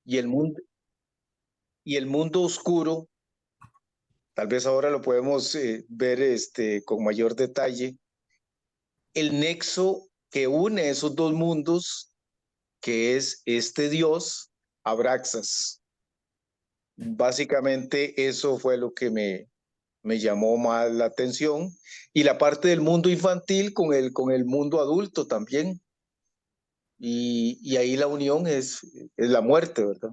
y y el mundo oscuro, tal vez ahora lo podemos ver con mayor detalle, el nexo que une esos dos mundos, que es este dios, Abraxas. Básicamente eso fue lo que me llamó más la atención. Y la parte del mundo infantil con el mundo adulto también. Y ahí la unión es la muerte, ¿verdad?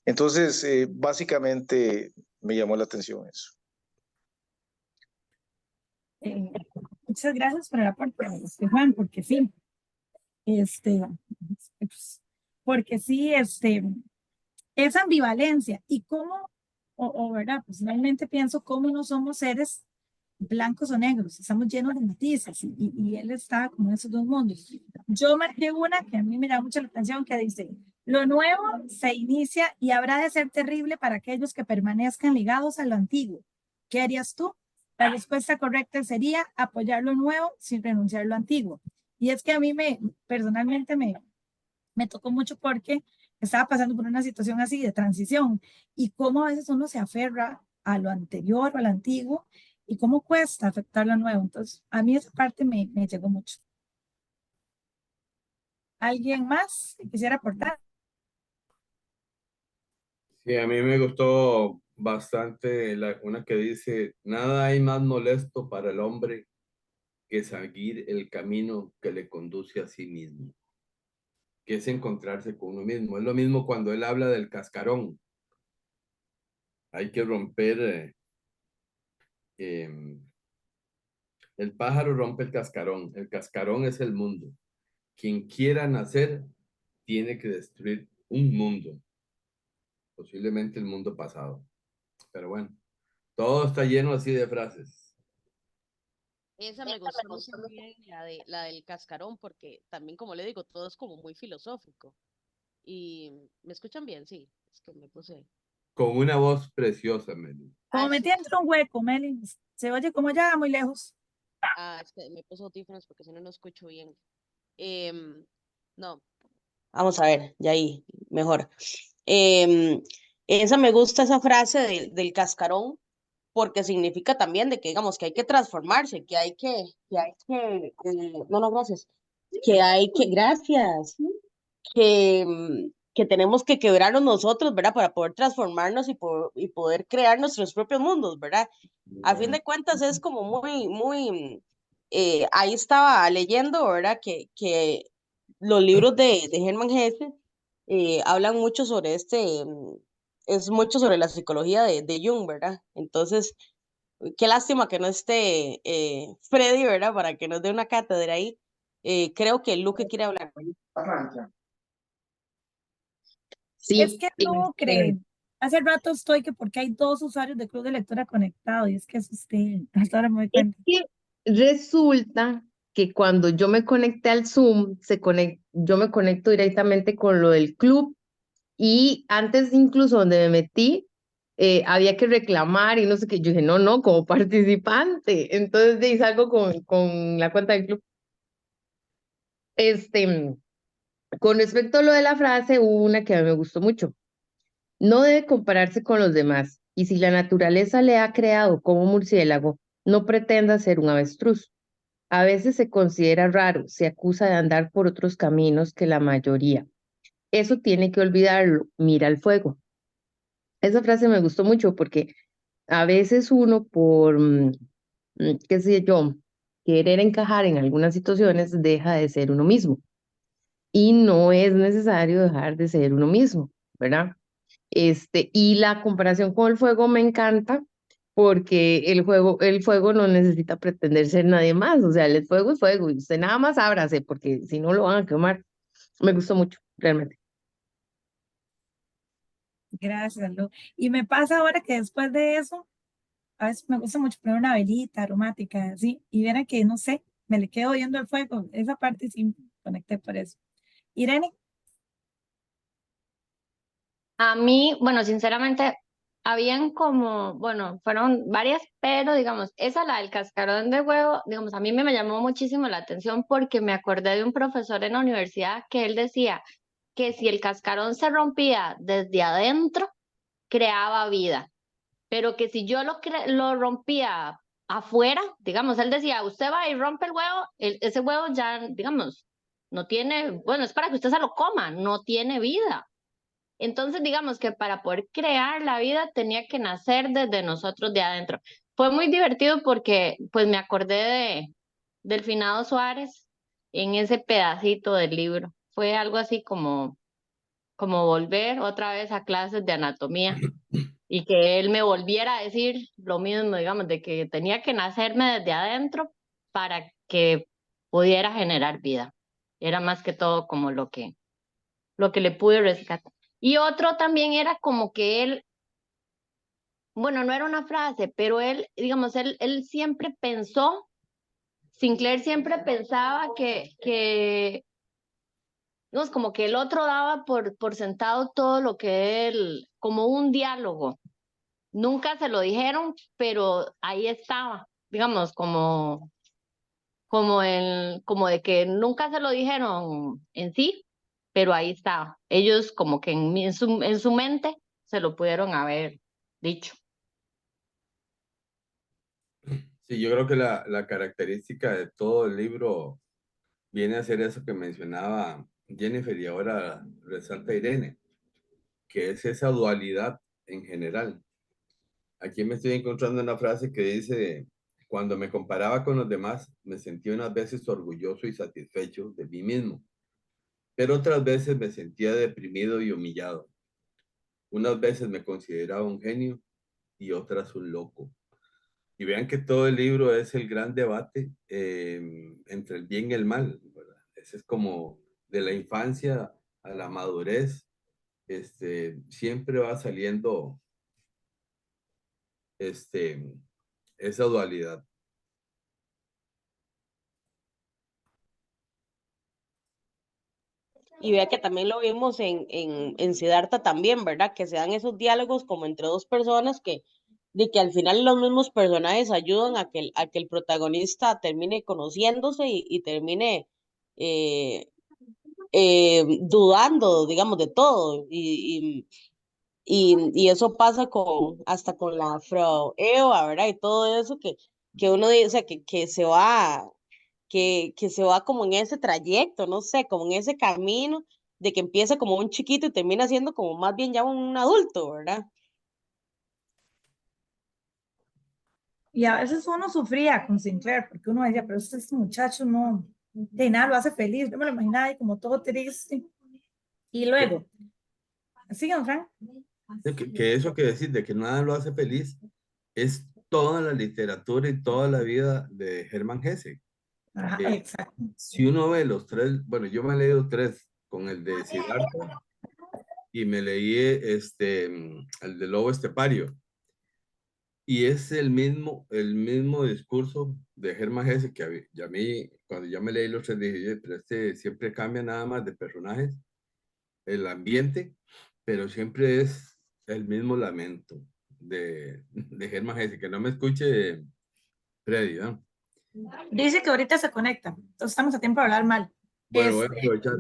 Entonces, básicamente me llamó la atención eso. Eh, Muchas gracias por el aporte, Juan, porque sí, este, pues, porque sí, esa ambivalencia y cómo, verdad, personalmente pienso cómo no somos seres blancos o negros, estamos llenos de matices y él está como en esos dos mundos. Yo marqué una que a mí me llama mucho la atención que dice, lo nuevo se inicia y habrá de ser terrible para aquellos que permanezcan ligados a lo antiguo. ¿Qué harías tú? La respuesta correcta sería apoyar lo nuevo sin renunciar a lo antiguo. Y es que a mí personalmente me tocó mucho porque estaba pasando por una situación así de transición y cómo a veces uno se aferra a lo anterior o al antiguo y cómo cuesta afectar lo nuevo. Entonces, a mí esa parte me llegó mucho. ¿Alguien más que quisiera aportar? Sí, a mí me gustó bastante una que dice, nada hay más molesto para el hombre que seguir el camino que le conduce a sí mismo, que es encontrarse con uno mismo. Es lo mismo cuando él habla del cascarón. Hay que romper, el pájaro rompe el cascarón es el mundo. Quien quiera nacer tiene que destruir un mundo, posiblemente el mundo pasado. Pero bueno, todo está lleno así de frases. Esa me gustó muy bien, la del cascarón, porque también, como le digo, todo es como muy filosófico. Y me escuchan bien, sí, es que me puse. Con una voz preciosa, Meli. Como Ah, me sí. tiene un hueco, Meli, se oye como ya muy lejos. Es que me puso audífonos porque si no, no escucho bien. No. Vamos a ver, ya ahí, mejor. Em, Esa me gusta esa frase del cascarón, porque significa también de que, digamos, que hay que transformarse, no, no, gracias, gracias, que tenemos que quebrarnos nosotros, ¿verdad? Para poder transformarnos y poder crear nuestros propios mundos, ¿verdad? A fin de cuentas es como ahí estaba leyendo, ¿verdad? Que los libros de Hermann Hesse hablan mucho sobre es mucho sobre la psicología de Jung, ¿verdad? Entonces, qué lástima que no esté Freddy, ¿verdad? Para que nos dé una cátedra ahí. Creo que Luke quiere hablar. Es Sí, que no creen. Hace rato estoy que porque hay dos usuarios de Club de Lectura conectados y es que es usted. Hasta ahora me doy es cuenta. que resulta que cuando yo me conecté al Zoom, yo me conecto directamente con lo del club y antes incluso donde me metí, había que reclamar y no sé qué. Yo dije, no, no, como participante. Entonces de ahí salgo con la cuenta del club. Con respecto a lo de la frase, hubo una que a mí me gustó mucho. No debe compararse con los demás, y si la naturaleza le ha creado como murciélago, no pretenda ser un avestruz. A veces se considera raro, se acusa de andar por otros caminos que la mayoría. Eso tiene que olvidarlo, mira el fuego. Esa frase me gustó mucho porque a veces uno por, qué sé yo, querer encajar en algunas situaciones deja de ser uno mismo. Y no es necesario dejar de ser uno mismo, ¿verdad? Y la comparación con el fuego me encanta porque el fuego no necesita pretender ser nadie más, o sea, el fuego es fuego y usted nada más ábrase porque si no lo van a quemar. Me gustó mucho, realmente. Gracias, Lu. Y me pasa ahora que después de eso, a veces me gusta mucho poner una velita aromática, así, y viera que, no sé, me le quedo viendo el fuego. Esa parte sí me conecté por eso. Irene, A mí, bueno, sinceramente, habían como, bueno, fueron varias, pero digamos, esa, la del cascarón de huevo, digamos, a mí me llamó muchísimo la atención porque me acordé de un profesor en la universidad que él decía, que si el cascarón se rompía desde adentro, creaba vida, pero que si yo lo rompía afuera, digamos, él decía, usted va y rompe el huevo, ese huevo ya, digamos, no tiene, bueno, es para que usted se lo coma, no tiene vida. Entonces, digamos que para poder crear la vida tenía que nacer desde nosotros de adentro. Fue muy divertido porque pues me acordé del finado Suárez en ese pedacito del libro. Fue algo así como volver otra vez a clases de anatomía y que él me volviera a decir lo mismo, digamos, de que tenía que nacerme desde adentro para que pudiera generar vida. Era más que todo como lo que le pude rescatar. Y otro también era como que él, bueno, no era una frase, pero él, digamos, él siempre pensó, Sinclair siempre pensaba no, es como que el otro daba por sentado todo lo que él, como un diálogo. Nunca se lo dijeron, pero ahí estaba, digamos, como de que nunca se lo dijeron en sí, pero ahí estaba. Ellos como que en su mente se lo pudieron haber dicho. Sí, yo creo que la característica de todo el libro viene a ser eso que mencionaba Jennifer y ahora resalta Irene, que es esa dualidad en general. Aquí me estoy encontrando una frase que dice, cuando me comparaba con los demás, me sentía unas veces orgulloso y satisfecho de mí mismo, pero otras veces me sentía deprimido y humillado. Unas veces me consideraba un genio y otras un loco. Y vean que todo el libro es el gran debate entre el bien y el mal, ¿verdad? Ese es como de la infancia a la madurez, siempre va saliendo este, esa dualidad. Y vea que también lo vimos en Siddhartha también, ¿verdad? Que se dan esos diálogos como entre dos personas de que al final los mismos personajes ayudan a que el protagonista termine conociéndose y termine eh, dudando, digamos, de todo. Y eso pasa hasta con la Frau Eva, ¿verdad? Y todo eso que uno dice, o sea, que se va como en ese trayecto, no sé, como en ese camino de que empieza como un chiquito y termina siendo como más bien ya un adulto, ¿verdad? Y a veces uno sufría con Sinclair, porque uno decía, pero este muchacho no, de nada lo hace feliz. Yo me lo imaginaba ahí como todo triste. Y luego, ¿sí, don Frank? Que eso que decir de que nada lo hace feliz es toda la literatura y toda la vida de Hermann Hesse. Ajá, Eh, exacto. si uno ve los tres, bueno, yo me he leído tres con el de Siddhartha y me leí el de Lobo Estepario. Y es el mismo discurso de Hermann Hesse que a mí, cuando yo me leí los tres, dije, "Oye, pero siempre cambia nada más de personajes, el ambiente, pero siempre es el mismo lamento de Hermann Hesse, que no me escuche Freddy, ¿no? Dice que ahorita se conecta, entonces estamos a tiempo de hablar mal. Bueno, voy a aprovechar.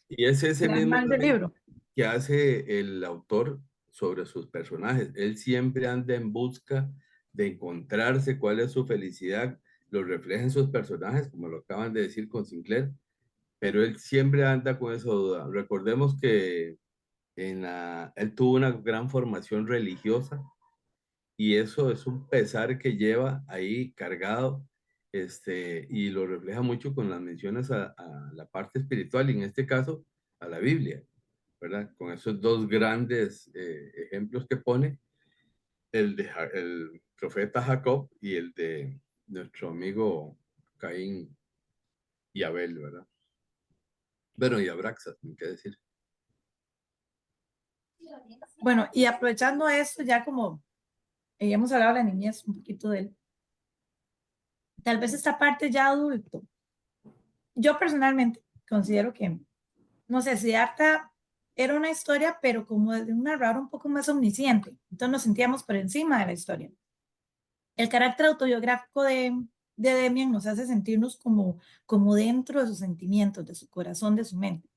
Y es ese Hablar mismo mal del lamento libro. que hace el autor sobre sus personajes. Él siempre anda en busca de encontrarse cuál es su felicidad, lo refleja en sus personajes, como lo acaban de decir con Sinclair, pero él siempre anda con esa duda. Recordemos que él tuvo una gran formación religiosa y eso es un pesar que lleva ahí cargado, y lo refleja mucho con las menciones a la parte espiritual y en este caso a la Biblia, ¿verdad? Con esos dos grandes ejemplos que pone, el profeta Jacob y el de nuestro amigo Caín y Abel, ¿verdad? Bueno, y Abraxas, ¿qué decir? Bueno, y aprovechando esto, ya como hemos hablado de la niñez, un poquito de él, tal vez esta parte ya adulto. Yo personalmente considero que, no sé, Siddhartha era una historia, pero como de un narrador un poco más omnisciente. Entonces nos sentíamos por encima de la historia. El carácter autobiográfico de Demian nos hace sentirnos como dentro de sus sentimientos, de su corazón, de su mente.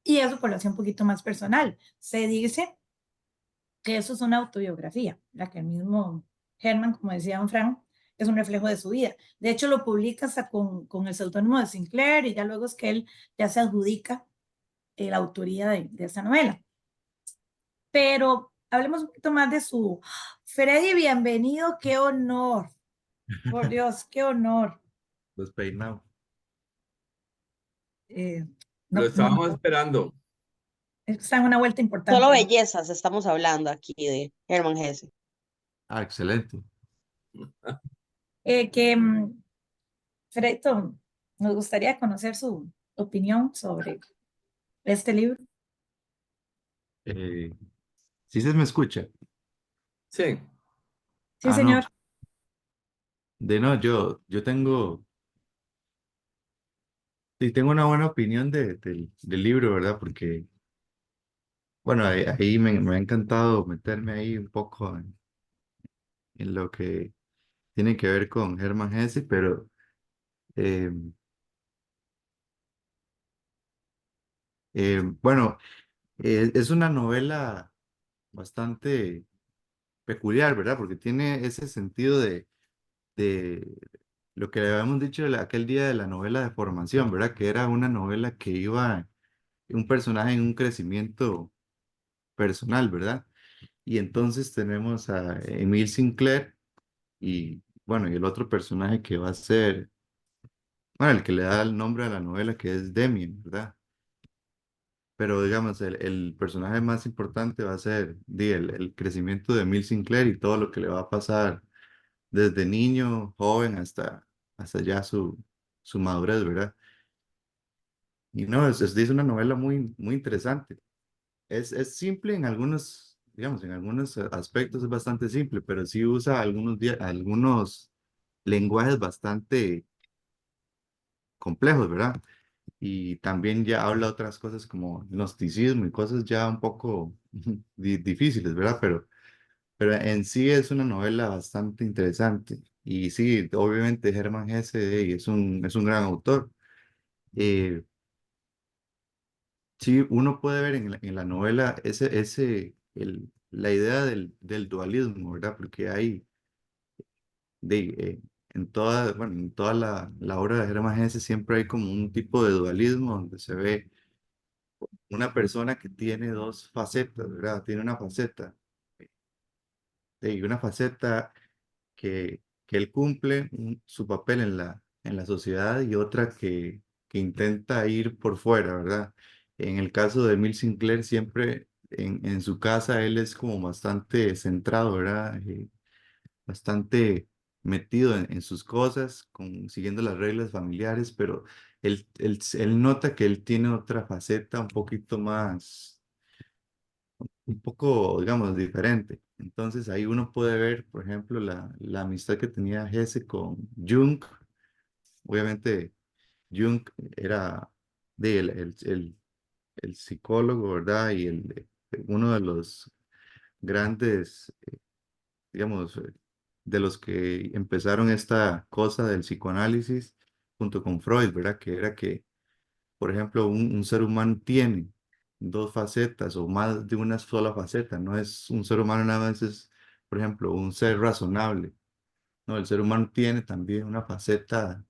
Y eso por lo hace un poquito más personal. Se dice que eso es una autobiografía, la que el mismo Herman, como decía don Frank, es un reflejo de su vida. De hecho, lo publica hasta con el seudónimo de Sinclair y ya luego es que él ya se adjudica la autoría de esta novela. Pero hablemos un poquito más de su... Freddy, bienvenido, qué honor. Por Dios, qué honor. Los peinados. Eh, Lo no, estábamos esperando. está en una vuelta importante. Solo bellezas estamos hablando aquí de Hermann Hesse. Ah, excelente. Que Fredito, nos gustaría conocer su opinión sobre este libro. ¿Sí se me escucha? Sí. Sí, Ah, no. señor. No, yo tengo una buena opinión del libro, ¿verdad? Porque, bueno, ahí me ha encantado meterme ahí un poco en lo que tiene que ver con Hermann Hesse, pero eh, bueno, es una novela bastante peculiar, ¿verdad? Porque tiene ese sentido de lo que le habíamos dicho aquel día de la novela de formación, ¿verdad? Que era una novela que iba un personaje en un crecimiento personal, ¿verdad? Y entonces tenemos a Emile Sinclair y, bueno, y el otro personaje que va a ser, bueno, el que le da el nombre a la novela, que es Damien, ¿verdad? Pero digamos, el personaje más importante va a ser el crecimiento de Emile Sinclair y todo lo que le va a pasar desde niño, joven, hasta ya su madurez, ¿verdad? Y no, es una novela muy interesante. Es simple en algunos, digamos, en algunos aspectos es bastante simple, pero sí usa algunos lenguajes bastante complejos, ¿verdad? Y también ya habla otras cosas como gnosticismo y cosas ya un poco difíciles, ¿verdad? Pero en sí es una novela bastante interesante. Y sí, obviamente Hermann Hesse es un gran autor. Eh, Sí, uno puede ver en la novela la idea del dualismo, ¿verdad? Porque hay en toda la obra de Hermann Hesse siempre hay como un tipo de dualismo donde se ve una persona que tiene dos facetas, ¿verdad? Tiene una faceta que él cumple su papel en la sociedad y otra que intenta ir por fuera, ¿verdad? En el caso de Emil Sinclair, siempre en su casa él es como bastante centrado, ¿verdad? Bastante metido en sus cosas, siguiendo las reglas familiares, pero él nota que él tiene otra faceta un poco, digamos, diferente. Entonces ahí uno puede ver, por ejemplo, la amistad que tenía Hesse con Jung. Obviamente, Jung era el psicólogo, ¿verdad? Y uno de los grandes, digamos, de los que empezaron esta cosa del psicoanálisis junto con Freud, ¿verdad? Que era que por ejemplo, un ser humano tiene dos facetas o más de una sola faceta. No es un ser humano nada más, es, por ejemplo, un ser razonable. No, el ser humano tiene también una faceta,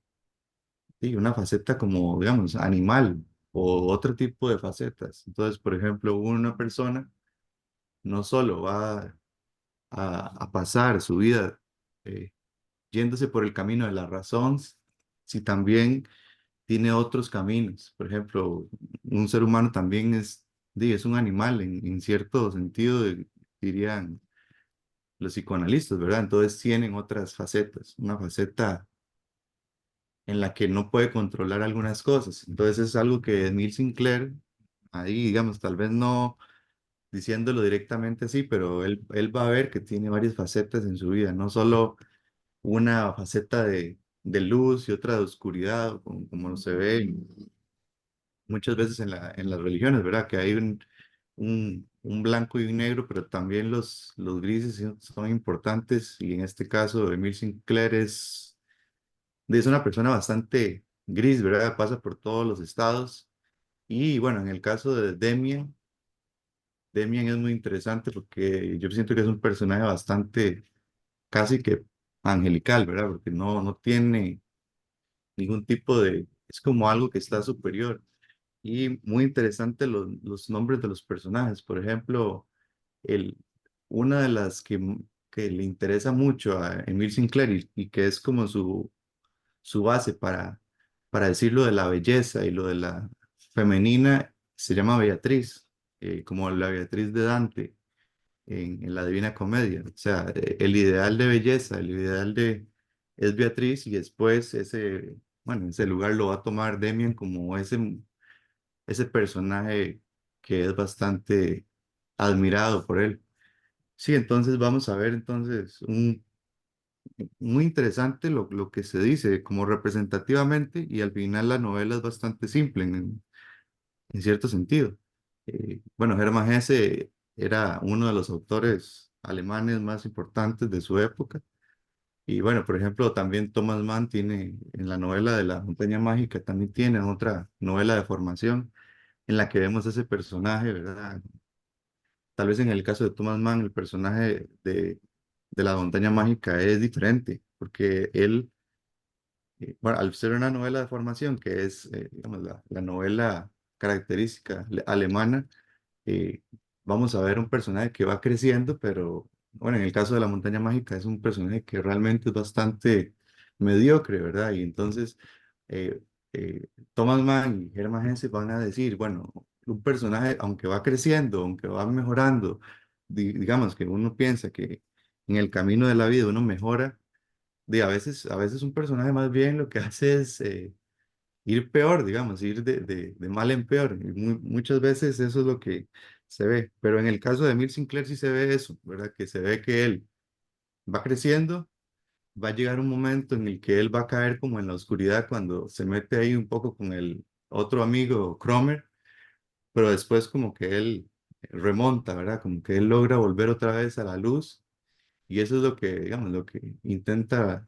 sí, una faceta como, digamos, animal o otro tipo de facetas. Entonces, por ejemplo, una persona no solo va a pasar su vida eh, yéndose por el camino de la razón, si también tiene otros caminos. Por ejemplo, un ser humano también es un animal en cierto sentido, dirían los psicoanalistas, ¿verdad? Entonces tienen otras facetas, una faceta en la que no puede controlar algunas cosas. Entonces es algo que Emile Sinclair, ahí digamos, tal vez no diciéndolo directamente así, pero él va a ver que tiene varias facetas en su vida, no solo una faceta de luz y otra de oscuridad, como se ve muchas veces en las religiones, ¿verdad? Que hay un blanco y un negro, pero también los grises son importantes y en este caso Emil Sinclair es una persona bastante gris, ¿verdad? Pasa por todos los estados Y bueno, en el caso de Demian, Demian es muy interesante porque yo siento que es un personaje bastante, casi que angelical, ¿verdad? Porque no tiene ningún tipo de, es como algo que está superior. Y muy interesante los nombres de los personajes. Por ejemplo, el, una de las que le interesa mucho a Emile Sinclair y que es como su base para decir lo de la belleza y lo de la femenina, se llama Beatriz, como la Beatriz de Dante en la Divina Comedia. O sea, el ideal de belleza, el ideal de es Beatriz y después ese, bueno, ese lugar lo va a tomar Demian como ese personaje que es bastante admirado por él. Sí, entonces vamos a ver entonces muy interesante lo que se dice como representativamente y al final la novela es bastante simple en cierto sentido. Bueno, Hermann Hesse era uno de los autores alemanes más importantes de su época. Y bueno, por ejemplo, también Thomas Mann tiene, en la novela de la montaña mágica, también tiene otra novela de formación en la que vemos ese personaje, ¿verdad? Tal vez en el caso de Thomas Mann, el personaje de la montaña mágica es diferente, porque él, bueno, al ser una novela de formación, que es, digamos, la novela característica alemana, eh, vamos a ver un personaje que va creciendo, pero bueno, en el caso de la montaña mágica es un personaje que realmente es bastante mediocre, ¿verdad? Y entonces eh, Thomas Mann y Hermann Hesse van a decir, bueno, un personaje, aunque va creciendo, aunque va mejorando, digamos que uno piensa que en el camino de la vida uno mejora, a veces un personaje más bien lo que hace es ir peor, digamos, ir de mal en peor. Y muchas veces eso es lo que se ve. Pero en el caso de Emil Sinclair sí se ve eso, ¿verdad? Que se ve que él va creciendo, va a llegar un momento en el que él va a caer como en la oscuridad cuando se mete ahí un poco con el otro amigo Cromer, pero después como que él remonta, ¿verdad? Como que él logra volver otra vez a la luz. Y eso es lo que, digamos, lo que intenta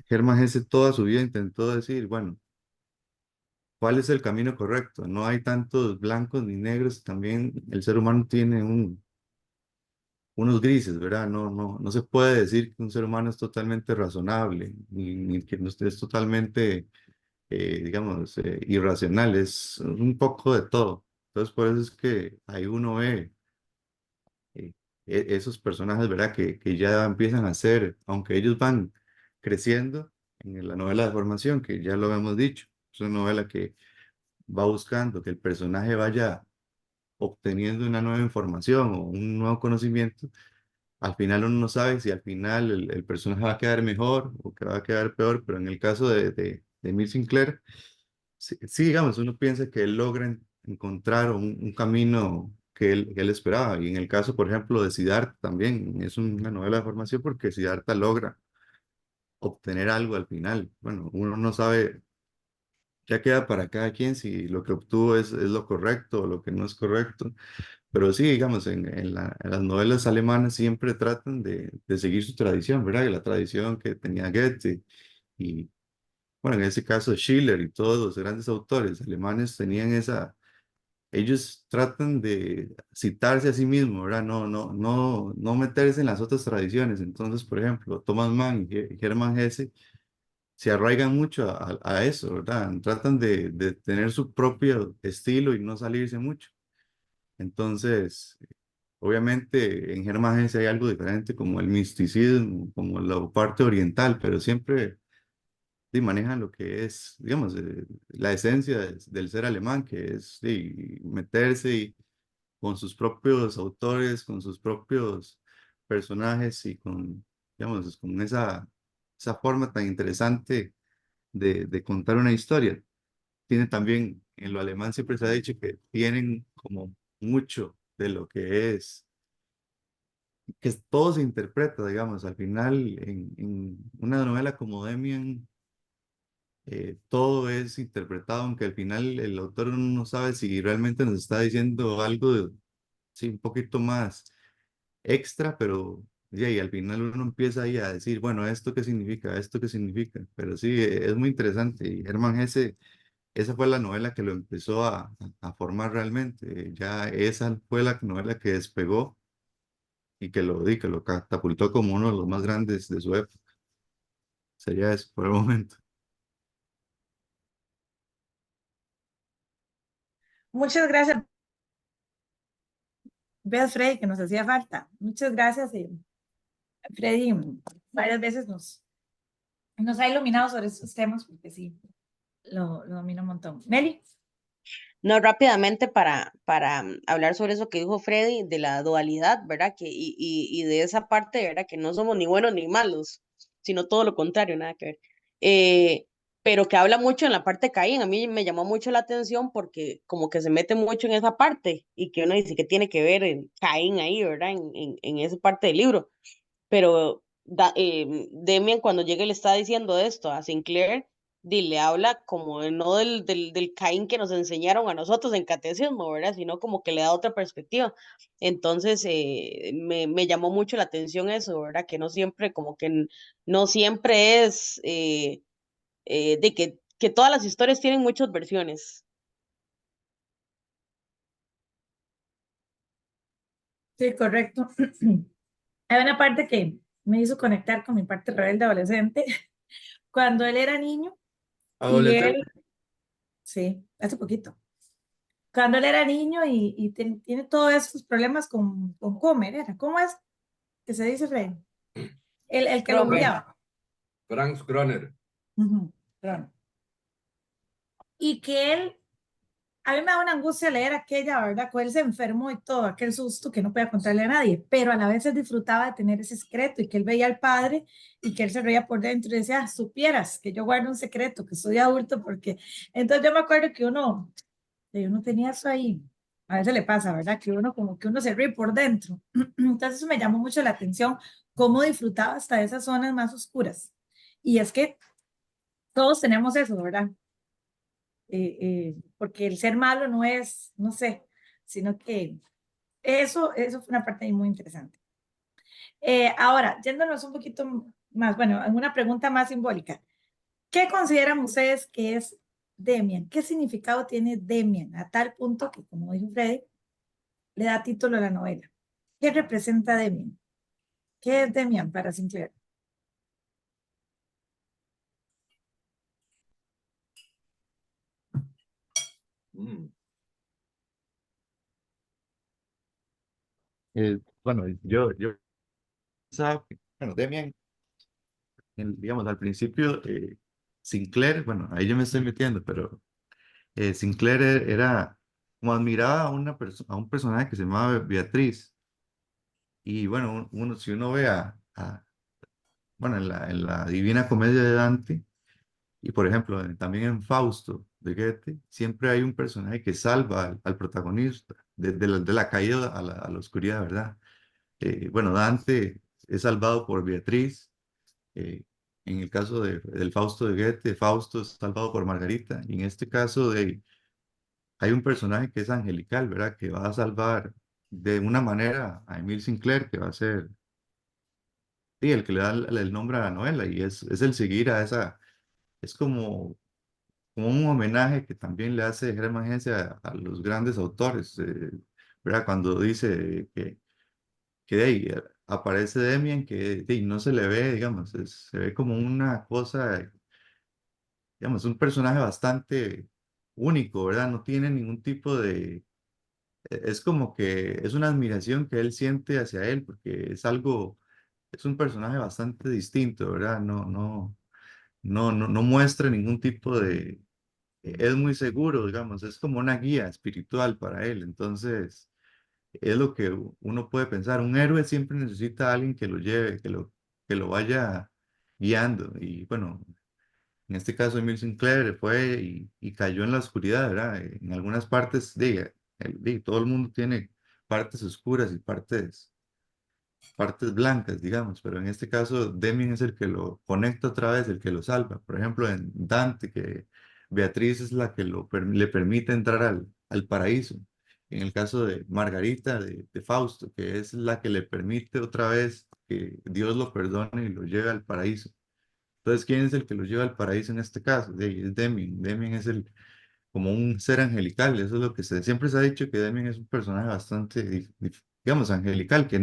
Hermann Hesse toda su vida, intentó decir, bueno, ¿cuál es el camino correcto? No hay tantos blancos ni negros, también el ser humano tiene unos grises, ¿verdad? No se puede decir que un ser humano es totalmente razonable, ni que no es totalmente, digamos, irracional, es un poco de todo. Entonces, por eso es que ahí uno ve eh, esos personajes, ¿verdad? Que ya empiezan a ser, aunque ellos van creciendo en la novela de formación, que ya lo hemos dicho, es una novela que va buscando que el personaje vaya obteniendo una nueva información o un nuevo conocimiento, al final uno no sabe si al final el personaje va a quedar mejor o que va a quedar peor, pero en el caso de Emil Sinclair, sí, sí, digamos, uno piensa que él logra encontrar un camino que él esperaba. Y en el caso, por ejemplo, de Siddhartha también es una novela de formación porque Siddhartha logra obtener algo al final. Bueno, uno no sabe, ya queda para cada quien si lo que obtuvo es lo correcto o lo que no es correcto. Pero sí, digamos, en las novelas alemanas siempre tratan de seguir su tradición, ¿verdad? Y la tradición que tenía Goethe y, bueno, en ese caso Schiller y todos los grandes autores alemanes tenían ellos tratan de citarse a sí mismos, ¿verdad? No meterse en las otras tradiciones. Entonces, por ejemplo, Thomas Mann y Hermann Hesse se arraigan mucho a eso, ¿verdad? Tratan de tener su propio estilo y no salirse mucho. Entonces, obviamente en Germán Hesse hay algo diferente como el misticismo, como la parte oriental, pero siempre manejan lo que es, digamos, la esencia del ser alemán, que es meterse con sus propios autores, con sus propios personajes y con, digamos, con esa forma tan interesante de contar una historia. Tiene también, en lo alemán siempre se ha dicho que tienen como mucho de lo que es que todo se interpreta, digamos, al final en una novela como Demian, todo es interpretado, aunque al final el autor no sabe si realmente nos está diciendo algo sí, un poquito más extra, pero ya, y al final uno empieza ahí a decir, bueno, ¿esto qué significa? ¿Esto qué significa? Pero sí, es muy interesante y Hermann Hesse esa fue la novela que lo empezó a formar realmente. Ya esa fue la novela que despegó y que lo catapultó como uno de los más grandes de su época. Sería eso por el momento. Muchas gracias, ves, Freddy, que nos hacía falta. Muchas gracias. Freddy varias veces nos ha iluminado sobre estos temas, porque sí, lo domina un montón. Meli. No, rápidamente para hablar sobre eso que dijo Freddy, de la dualidad, ¿verdad? Y de esa parte, ¿verdad? Que no somos ni buenos ni malos, sino todo lo contrario, nada que ver. Eh, pero que habla mucho en la parte de Caín. A mí me llamó mucho la atención porque como que se mete mucho en esa parte y que uno dice que tiene que ver Caín ahí, ¿verdad? En esa parte del libro. Pero Demian cuando llega le está diciendo esto a Sinclair, le habla como no del Caín que nos enseñaron a nosotros en catecismo, ¿verdad? Sino como que le da otra perspectiva. Entonces, me llamó mucho la atención eso, ¿verdad? Que no siempre, como que no siempre es que todas las historias tienen muchas versiones. Sí, correcto. Hay una parte que me hizo conectar con mi parte rebelde adolescente, cuando él era niño y él, Adolescente. sí, hace poquito, cuando él era niño y tiene todos esos problemas con comer, ¿era? ¿Cómo es que se dice, Freddy? El que lo Cromer. bulleaba. Franz Croner. Ujú, claro. Y que él, a mí me da una angustia leer aquella, ¿verdad? Que él se enfermó y todo, aquel susto que no podía contarle a nadie, pero a la vez él disfrutaba de tener ese secreto y que él veía al padre y que él se reía por dentro y decía, "Ah, supieras que yo guardo un secreto, que soy adulto", porque entonces yo me acuerdo que uno tenía eso ahí. A veces le pasa, ¿verdad? Que uno como que uno se ríe por dentro. Entonces eso me llamó mucho la atención, cómo disfrutaba hasta esas zonas más oscuras. Y es que todos tenemos eso, ¿verdad? Porque el ser malo no es, no sé, sino que eso fue una parte ahí muy interesante. Ahora, yéndonos un poquito más, bueno, una pregunta más simbólica. ¿Qué consideran ustedes que es Demian? ¿Qué significado tiene Demian? A tal punto que, como dijo Freddy, le da título a la novela. ¿Qué representa Demian? ¿Qué es Demian para Sinclair? Mm. Bueno, yo pensaba que, bueno, Demian, digamos, al principio, Sinclair, bueno, ahí yo me estoy metiendo, pero Sinclair era como admiraba a, a un personaje que se llamaba Beatriz. Y bueno, si uno ve bueno, en la Divina Comedia de Dante, y por ejemplo, también en Fausto de Goethe, siempre hay un personaje que salva al protagonista de la caída a la oscuridad, ¿verdad? Bueno, Dante es salvado por Beatriz. eh, en el caso del Fausto de Goethe, Fausto es salvado por Margarita. Y en este caso hay un personaje que es angelical, ¿verdad? Que va a salvar de una manera a Emile Sinclair, que va a ser sí, el que le da el nombre a la novela. Y es el seguir a esa, es como un homenaje que también le hace Germán Hesse a los grandes autores, ¿verdad? Cuando dice que de ahí aparece Demian, que de ahí no se le ve, digamos, se ve como una cosa, digamos, un personaje bastante único, ¿verdad? No tiene ningún tipo de, es como que es una admiración que él siente hacia él, porque es algo, es un personaje bastante distinto, ¿verdad? No muestra ningún tipo de, es muy seguro, digamos, es como una guía espiritual para él. Entonces, es lo que uno puede pensar. Un héroe siempre necesita a alguien que lo lleve, que lo vaya guiando. Y bueno, en este caso, Emil Sinclair fue y cayó en la oscuridad, ¿verdad? En algunas partes, todo el mundo tiene partes oscuras y partes blancas, digamos, pero en este caso Deming es el que lo conecta otra vez, el que lo salva. Por ejemplo, en Dante, que Beatriz es la que le permite entrar al paraíso. En el caso de Margarita, de Fausto, que es la que le permite otra vez que Dios lo perdone y lo lleve al paraíso. Entonces, ¿quién es el que lo lleva al paraíso en este caso? Es Deming. Deming es como un ser angelical. Eso es lo que siempre se ha dicho, que Demian es un personaje bastante, digamos, angelical, que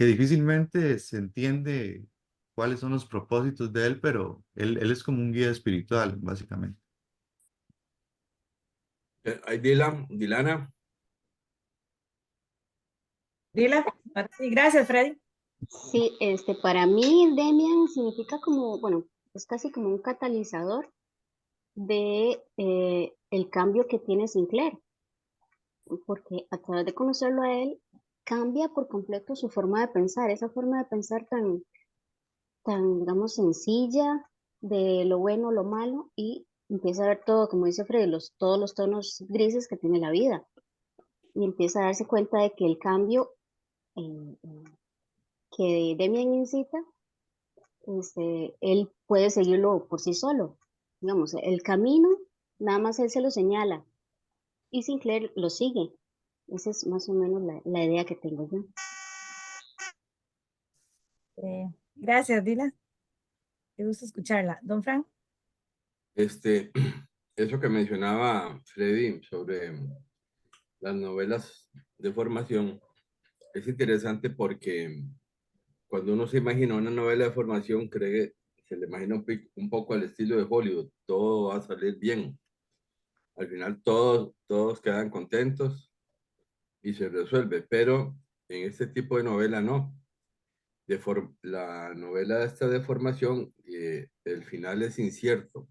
difícilmente se entiende cuáles son los propósitos de él, pero él es como un guía espiritual, básicamente. Ahí Dilana. Dila. Sí, gracias, Freddy. Sí, para mí Demian significa como, bueno, es casi como un catalizador de el cambio que tiene Sinclair, porque a través de conocerlo a él, cambia por completo su forma de pensar, esa forma de pensar tan, digamos, sencilla de lo bueno, lo malo, y empieza a ver todo, como dice Freddy, todos los tonos grises que tiene la vida, y empieza a darse cuenta de que el cambio que Demian incita, él puede seguirlo por sí solo. Digamos, el camino, nada más él se lo señala y Sinclair lo sigue. Esa es más o menos la idea que tengo yo. Gracias, Dila. Me gusta escucharla. Don Frank. Eso que mencionaba Freddy sobre las novelas de formación es interesante porque cuando uno se imagina una novela de formación, cree que se le imagina un poco al estilo de Hollywood, todo va a salir bien. Al final todos quedan contentos y se resuelve, pero en este tipo de novela no. La novela esta de formación, el final es incierto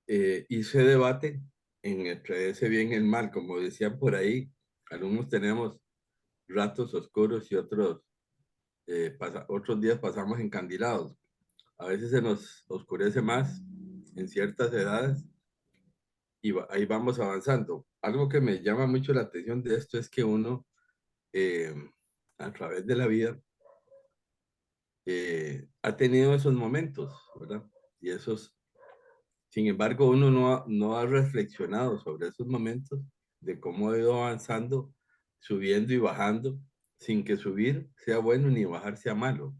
y se debate entre ese bien y el mal, como decían por ahí, algunos tenemos ratos oscuros y otros días pasamos encandilados. A veces se nos oscurece más en ciertas edades y ahí vamos avanzando. Algo que me llama mucho la atención de esto es que uno, a través de la vida, ha tenido esos momentos, ¿verdad? Y sin embargo, uno no ha reflexionado sobre esos momentos, de cómo ha ido avanzando, subiendo y bajando, sin que subir sea bueno ni bajar sea malo.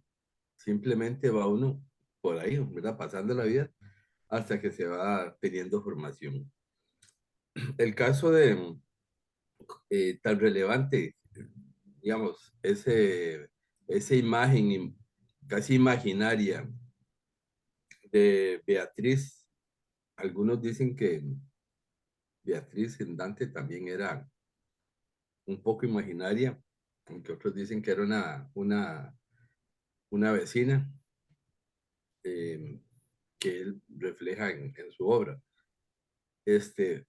Simplemente va uno por ahí, ¿verdad? Pasando la vida hasta que se va teniendo formación. El caso de tan relevante, digamos, esa imagen casi imaginaria de Beatriz, algunos dicen que Beatriz en Dante también era un poco imaginaria, aunque otros dicen que era una vecina que él refleja en su obra.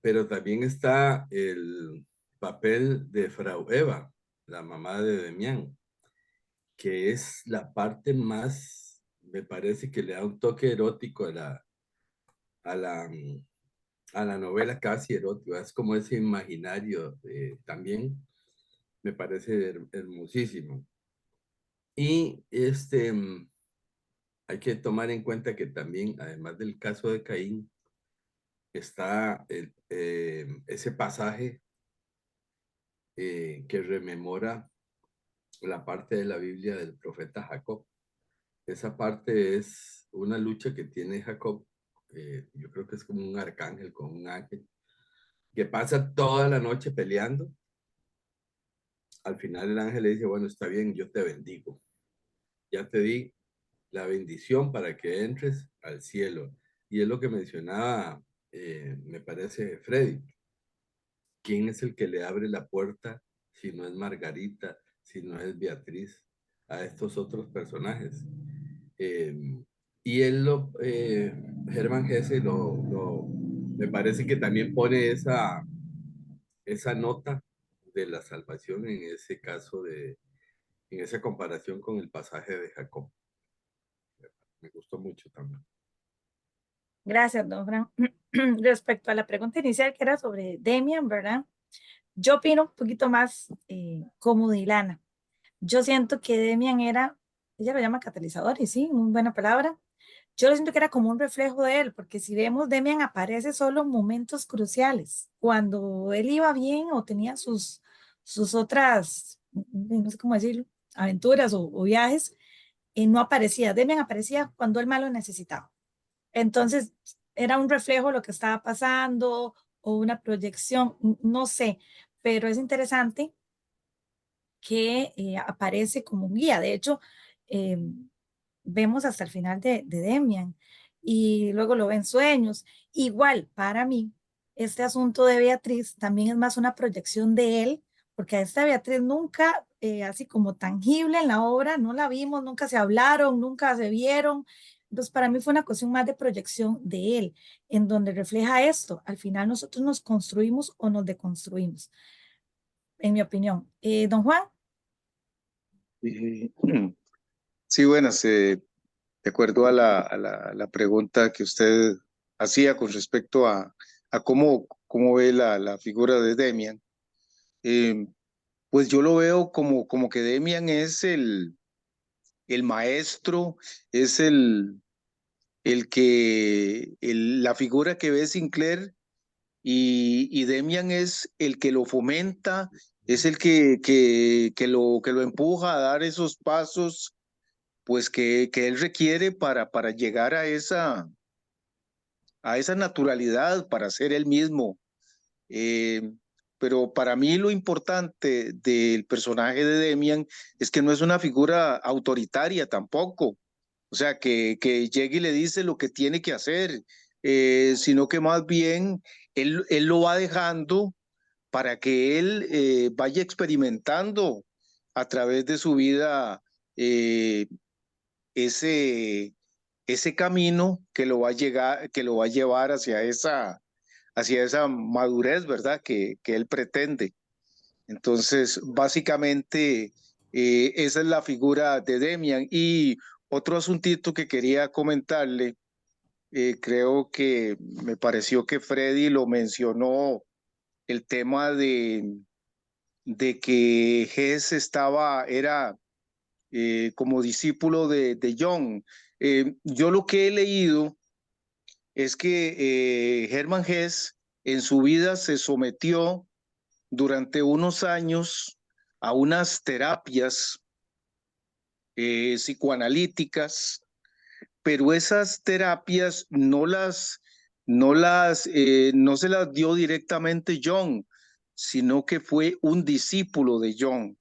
Pero también está el papel de Frau Eva, la mamá de Demián, que es la parte más, me parece que le da un toque erótico a la, a la novela, casi erótico, es como ese imaginario también, me parece hermosísimo. Y hay que tomar en cuenta que también, además del caso de Caín, está ese pasaje que rememora la parte de la Biblia del profeta Jacob. Esa parte es una lucha que tiene Jacob, yo creo que es como un arcángel con un ángel, que pasa toda la noche peleando. Al final el ángel le dice, bueno, está bien, yo te bendigo. Ya te di la bendición para que entres al cielo. Y es lo que mencionaba, me parece, Freddy. ¿Quién es el que le abre la puerta si no es Margarita, si no es Beatriz, a estos otros personajes? Y Hermann Hesse me parece que también pone esa nota de la salvación en ese caso en esa comparación con el pasaje de Jacob. Me gustó mucho también. Gracias, don Fran. Respecto a la pregunta inicial que era sobre Demian, ¿verdad? Yo opino un poquito más como Dilana. Yo siento que Demian era, ella lo llama catalizador, y sí, muy buena palabra. Yo lo siento que era como un reflejo de él, porque si vemos, Demian aparece solo en momentos cruciales, cuando él iba bien o tenía sus otras, no sé cómo decirlo, aventuras o viajes, no aparecía. Demian aparecía cuando el malo necesitaba. Entonces, era un reflejo de lo que estaba pasando o una proyección, no sé, pero es interesante que aparece como un guía. De hecho, vemos hasta el final de Demian y luego lo ven sueños. Igual, para mí, este asunto de Beatriz también es más una proyección de él, porque a esta Beatriz nunca, así como tangible en la obra, no la vimos, nunca se hablaron, nunca se vieron. Entonces, para mí fue una cuestión más de proyección de él, en donde refleja esto. Al final nosotros nos construimos o nos deconstruimos, en mi opinión. Don Juan. Eh, Sí, buenas. De acuerdo a la pregunta que usted hacía con respecto a cómo ve la figura de Demian, eh, pues yo lo veo como que Demian es el maestro, es la figura que ve Sinclair y Demian es el que lo fomenta, es el que lo empuja a dar esos pasos pues que él requiere para llegar a esa naturalidad, para ser él mismo. Eh, pero para mí lo importante del personaje de Demian es que no es una figura autoritaria tampoco, o sea, que llegue y le dice lo que tiene que hacer, sino que más bien él lo va dejando para que él vaya experimentando a través de su vida eh, ese camino que lo va a llevar hacia esa madurez, ¿verdad? Que él pretende. Entonces, básicamente, esa es la figura de Demian. Y otro asuntito que quería comentarle, creo que me pareció que Freddy lo mencionó, el tema de que Hess era como discípulo de John. Yo lo que he leído es que Hermann Hesse en su vida se sometió durante unos años a unas terapias psicoanalíticas, pero esas terapias no se las dio directamente John, sino que fue un discípulo de John.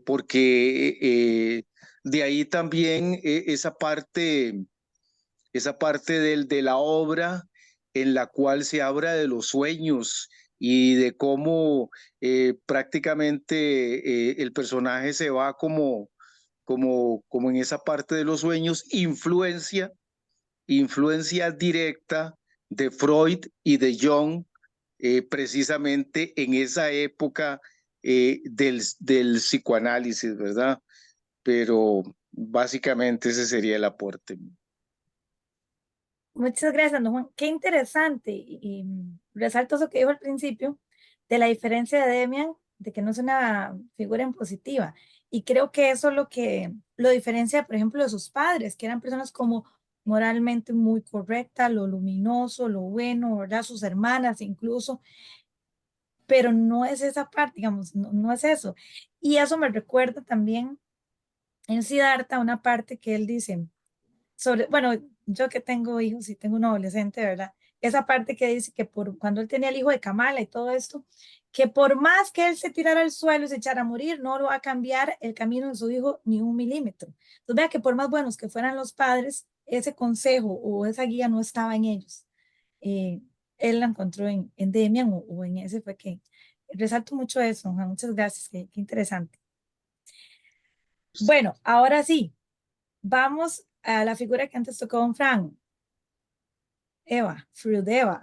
Porque de ahí también esa parte de la obra en la cual se habla de los sueños y de cómo prácticamente el personaje se va como en esa parte de los sueños, influencia directa de Freud y de Jung, precisamente en esa época del psicoanálisis, ¿verdad? Pero básicamente ese sería el aporte. Muchas gracias, don Juan. Qué interesante. Resalto eso que dijo al principio de la diferencia de Demian, de que no es una figura impositiva. Y creo que eso es lo que lo diferencia, por ejemplo, de sus padres, que eran personas como moralmente muy correctas, lo luminoso, lo bueno, ¿verdad? Sus hermanas incluso, pero no es esa parte, digamos, no es eso. Y eso me recuerda también en Siddhartha una parte que él dice, bueno, yo que tengo hijos y tengo un adolescente, ¿verdad? Esa parte que dice que cuando él tenía el hijo de Kamala y todo esto, que por más que él se tirara al suelo y se echara a morir, no lo va a cambiar el camino de su hijo ni un milímetro. Entonces, vea que por más buenos que fueran los padres, ese consejo o esa guía no estaba en ellos. Eh, Él la encontró en Demian o en ese fue que resalto mucho eso. Muchas gracias, qué interesante. Bueno, ahora sí, vamos a la figura que antes tocó don Frank. Frudeva,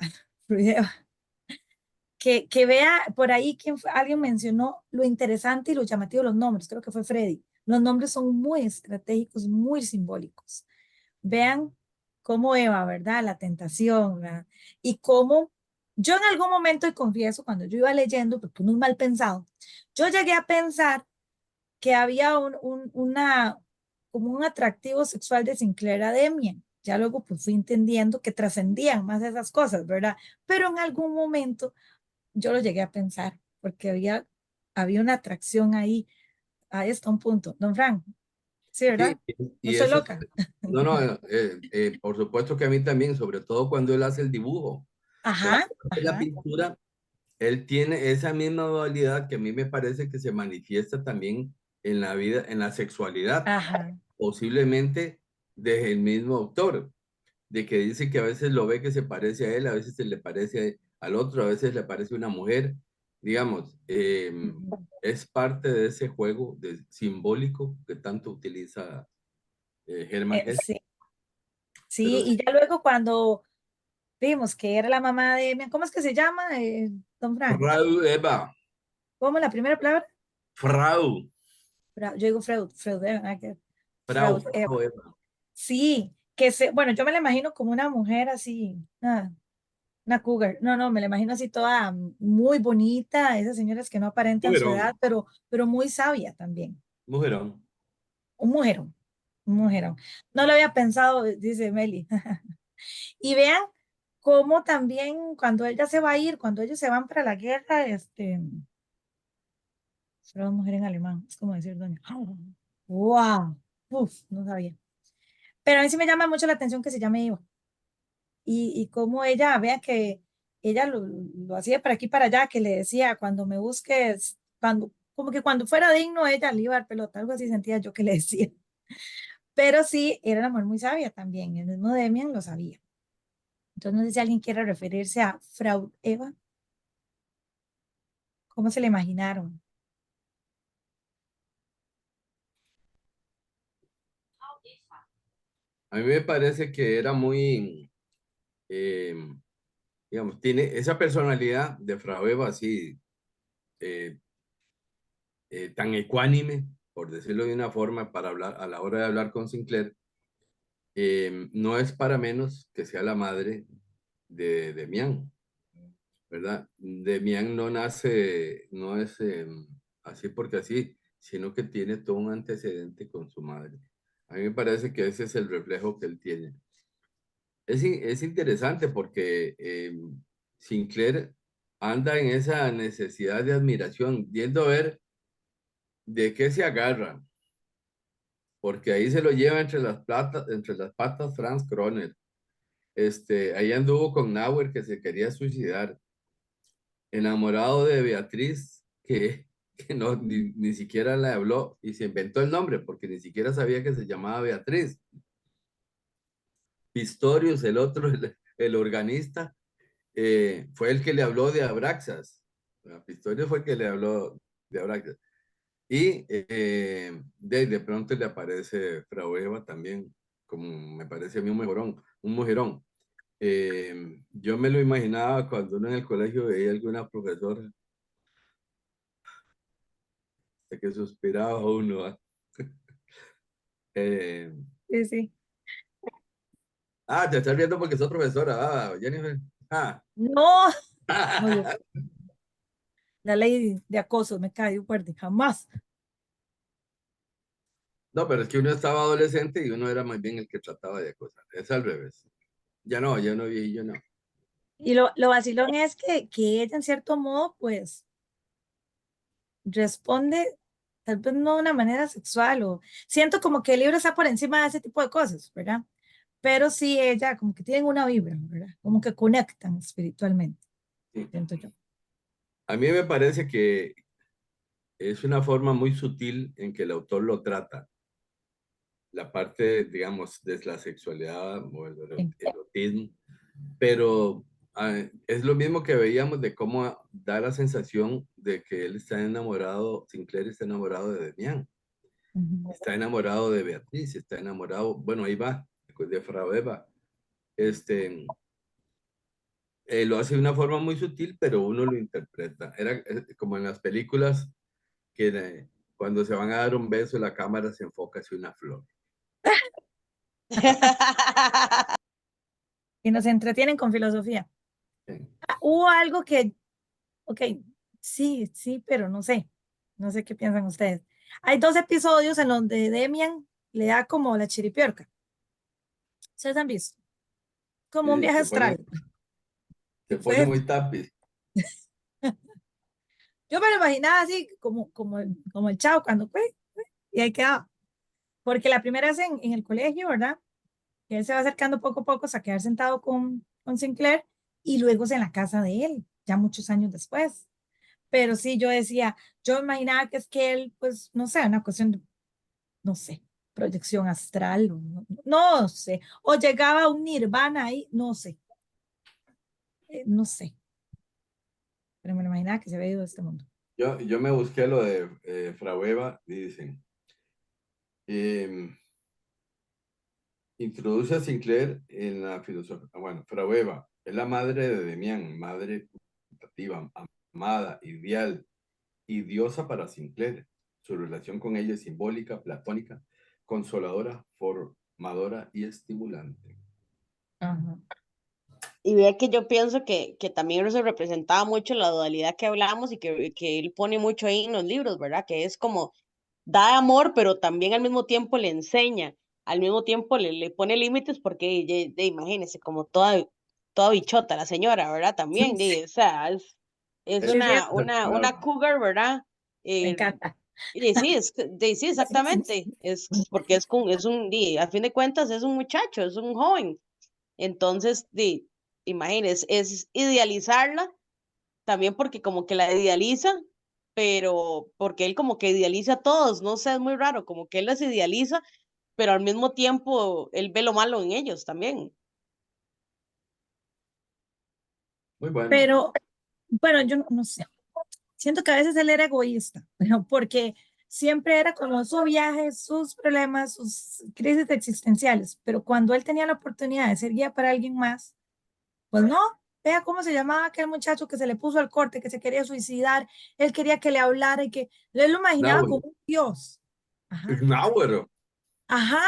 que vea por ahí alguien mencionó lo interesante y lo llamativo de los nombres, creo que fue Freddy. Los nombres son muy estratégicos, muy simbólicos. Vean cómo Eva, ¿verdad? La tentación, ¿verdad? Y cómo yo en algún momento, y confieso, cuando yo iba leyendo, porque uno es mal pensado, yo llegué a pensar que había como un atractivo sexual de Sinclair a Demian. Ya luego pues fui entendiendo que trascendían más esas cosas, ¿verdad? Pero en algún momento yo lo llegué a pensar, porque había una atracción ahí. Ahí está un punto. Don Frank. Sí, ¿verdad? Sí, No y soy eso, loca. no, no, por supuesto que a mí también, sobre todo cuando él hace el dibujo. Cuando Ajá, hace la ajá. pintura, él tiene esa misma dualidad que a mí me parece que se manifiesta también en la vida, en la sexualidad, Ajá. posiblemente desde el mismo autor, de que dice que a veces lo ve que se parece a él, a veces se le parece al otro, a veces le parece una mujer, digamos, Ujú. es parte de ese juego simbólico que tanto utiliza Hermann Hesse, Sí, sí, pero y ya luego cuando vimos que era la mamá de Demian, ¿cómo es que se llama, don Frank? Frau Eva, ¿Cómo la primera palabra? Frau, Yo digo Freud, Freud, Frau, Freud, Frau Eva. sí, bueno, yo me la imagino como una mujer así, una cougar, no, me la imagino así toda muy bonita, esas señoras que no aparentan su edad, Mujerón, pero muy sabia también, mujerón. un mujerón, un mujerón. No lo había pensado, dice Meli. Y vean cómo también cuando ella se va a ir, cuando ellos se van para la guerra, será una mujer en alemán, es como decir doña. ¡Wow! Uf, no sabía. Pero a mí sí me llama mucho la atención que se llame Eva. Y cómo ella, vea que ella lo hacía para aquí y para allá, que le decía, cuando me busques, como que cuando fuera digno, ella le iba a dar pelota, algo así sentía yo que le decía. Pero sí, era una mujer muy sabia también, el mismo Demian lo sabía. Entonces, no sé si alguien quiere referirse a Frau Eva, ¿cómo se le imaginaron? A mí me parece que era muy, eh, digamos, tiene esa personalidad de Frau Eva así, eh, tan ecuánime, por decirlo de una forma, para hablar, a la hora de hablar con Sinclair, no es para menos que sea la madre de Demián, ¿verdad? Demián no nace, no es así porque así, sino que tiene todo un antecedente con su madre. A mí me parece que ese es el reflejo que él tiene. Es interesante porque Sinclair anda en esa necesidad de admiración, viendo a ver de qué se agarra, porque ahí se lo lleva entre las patas Franz Kroner. Ahí anduvo con Nauer que se quería suicidar, enamorado de Beatriz, que no, ni siquiera le habló y se inventó el nombre porque ni siquiera sabía que se llamaba Beatriz. Pistorius, el otro, el organista, fue el que le habló de Abraxas. Pistorius fue el que le habló de Abraxas. Y de pronto le aparece Frau Eva también, como me parece a mí un mujerón. Yo me lo imaginaba cuando uno en el colegio veía alguna profesora de que suspiraba uno. Eh, Sí, sí. te estás viendo porque sos profesora, Jennifer. Ah. No, no, la ley de acoso me cae fuerte, jamás. No, pero es que uno estaba adolescente y uno era más bien el que trataba de acosar. Es al revés. Ya no, viejillo, no. Y lo vacilón es que ella, en cierto modo, pues, responde, tal vez no de una manera sexual, o siento como que el libro está por encima de ese tipo de cosas, ¿verdad? Pero sí, ella, como que tienen una vibra, ¿verdad? Como que conectan espiritualmente, Sí. siento yo. A mí me parece que es una forma muy sutil en que el autor lo trata. La parte, digamos, de la sexualidad o el Sí. erotismo, pero es lo mismo que veíamos de cómo da la sensación de que él está enamorado, Sinclair está enamorado de Demián, Ujú. está enamorado de Beatriz, está enamorado, bueno, ahí va, de Frau Eva. Lo hace de una forma muy sutil, pero uno lo interpreta. Era como en las películas que cuando se van a dar un beso, la cámara se enfoca hacia una flor. Y nos entretienen con filosofía. Sí. Hubo algo que, ok, sí, sí, pero no sé qué piensan ustedes. Hay 2 episodios en donde Demian le da como la chiripiorca. ¿Ustedes han visto? Como un Sí, viaje astral. se pone Entonces, muy tapiz. yo me lo imaginaba así, como el chavo cuando fue, y ahí quedaba. porque la primera es en el colegio, ¿verdad? Que él se va acercando poco a poco a quedar sentado con Sinclair y luego es en la casa de él, ya muchos años después. Pero sí, yo decía, yo imaginaba que es que él, pues, no sé, una cuestión de, no sé, proyección astral, o no, no sé, o llegaba a un nirvana ahí, no sé, no sé, pero me lo imaginaba que se había ido de este mundo. Yo me busqué lo de Fraueva y dicen, em, introduce a Sinclair en la filosofía. Bueno, Fraueva es la madre de Demián, madre putativa, amada, ideal y diosa para Sinclair. Su relación con ella es simbólica, platónica, consoladora, formadora y estimulante. Ajá. Y vea que yo pienso que también se representaba mucho la dualidad que hablamos y que él pone mucho ahí en los libros, ¿verdad? Que es como da amor, pero también al mismo tiempo le enseña, al mismo tiempo le pone límites porque imagínese, como toda bichota la señora, ¿verdad? Sí, También, sí, o sea, es sí, sí, Esa una palabra. cougar, ¿verdad? me Eh, encanta. y sí, sí, Sí, sí, exactamente, es porque a fin de cuentas es un muchacho, es un joven, entonces, imagínese, es idealizarla también porque como que la idealiza, pero porque él como que idealiza a todos, no sé, es muy raro, como que él las idealiza, pero al mismo tiempo él ve lo malo en ellos también. Muy bueno. pero bueno, yo no sé. Siento que a veces él era egoísta, pero porque siempre era como su viaje, sus problemas, sus crisis existenciales, pero cuando él tenía la oportunidad de ser guía para alguien más, pues no, vea cómo se llamaba aquel muchacho que se le puso al corte, que se quería suicidar, él quería que le hablara y que él lo imaginaba como Nauer. un dios. Ajá, Nauer. ajá,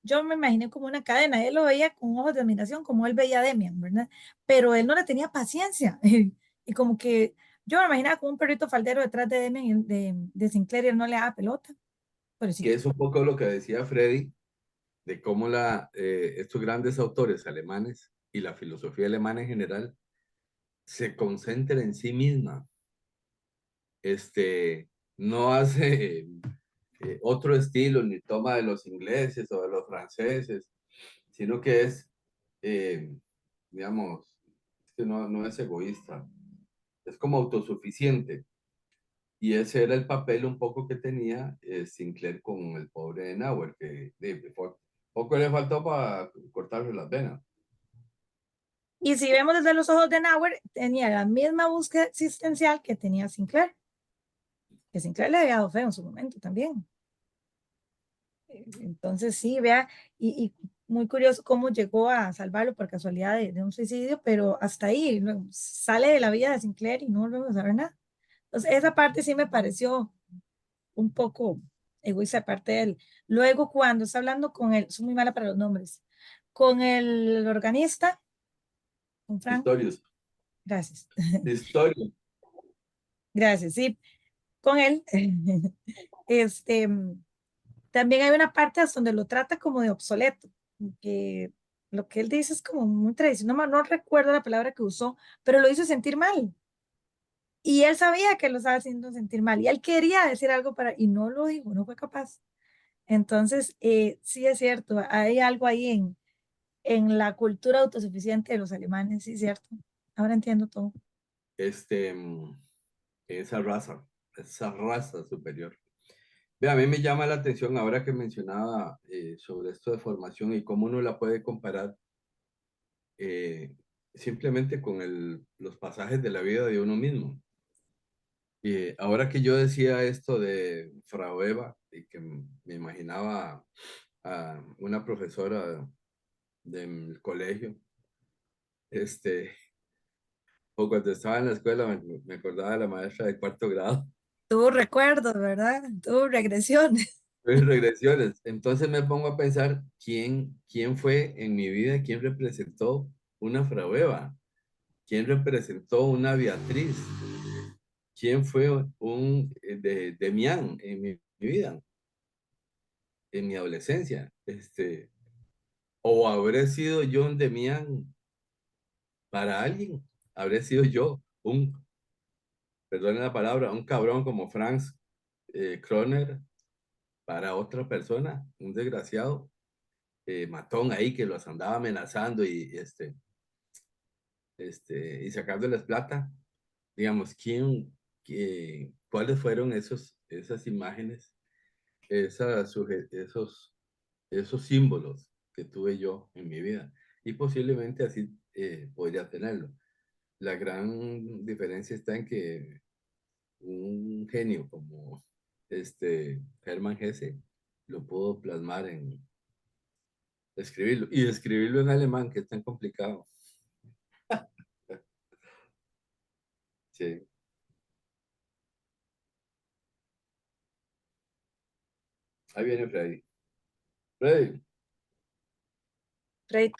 yo me imaginé como una cadena, él lo veía con ojos de admiración, como él veía a Demian, ¿verdad? Pero él no le tenía paciencia, y como que yo me imaginaba como un perrito faldero detrás de Demian, de Sinclair, y él no le daba pelota, pero sí, Que es un poco lo que decía Freddy, de cómo estos grandes autores alemanes y la filosofía alemana en general se concentra en sí misma. No hace otro estilo, ni toma de los ingleses o de los franceses, sino que es, eh, digamos, que no es egoísta, es como autosuficiente. Y ese era el papel un poco que tenía Sinclair con el pobre Nauer, que poco le faltó para cortarle las venas. y si vemos desde los ojos de Nauer, tenía la misma búsqueda existencial que tenía Sinclair, que Sinclair le había dado feo en su momento también. Entonces sí, vea, y muy curioso cómo llegó a salvarlo por casualidad de un suicidio, pero hasta ahí luego sale de la vida de Sinclair y no volvemos a saber nada. Entonces esa parte sí me pareció un poco egoísta de parte de él. Luego cuando está hablando con él, soy muy mala para los nombres, con el organista, con Frank, Historias. gracias, Historias. gracias, sí, con él, este, también hay una parte hasta donde lo trata como de obsoleto, que lo que él dice es como muy tradicional, no recuerdo la palabra que usó, pero lo hizo sentir mal. Y él sabía que lo estaba haciendo sentir mal y él quería decir algo y no lo dijo, no fue capaz. Entonces, sí es cierto, hay algo ahí en la cultura autosuficiente de los alemanes, sí es cierto. Ahora entiendo todo. Este, mm, esa raza superior. Ve, a mí me llama la atención ahora que mencionaba sobre esto de formación y cómo uno la puede comparar simplemente con los pasajes de la vida de uno mismo. Y ahora que yo decía esto de Frau Eva y que me imaginaba a una profesora del colegio, este, o cuando estaba en la escuela me acordaba de la maestra de cuarto grado. Tuvo recuerdos, ¿verdad? Tuvo regresiones. Regresiones. Entonces me pongo a pensar quién fue en mi vida, quién representó una Frau Eva, quién representó una Beatriz, quién fue un de Demián en mi vida, en mi adolescencia. O habré sido yo un Demián para alguien, habré sido yo perdón la palabra, un cabrón como Franz Kroner, para otra persona, un desgraciado matón ahí que los andaba amenazando y sacándoles plata. Digamos, ¿cuáles fueron esas imágenes, esos símbolos que tuve yo en mi vida? Y posiblemente así podría tenerlo. La gran diferencia está en que un genio como Hermann Hesse lo pudo plasmar en escribirlo, y escribirlo en alemán, que es tan complicado. Sí. Ahí viene Freddy. Freddy, Rey,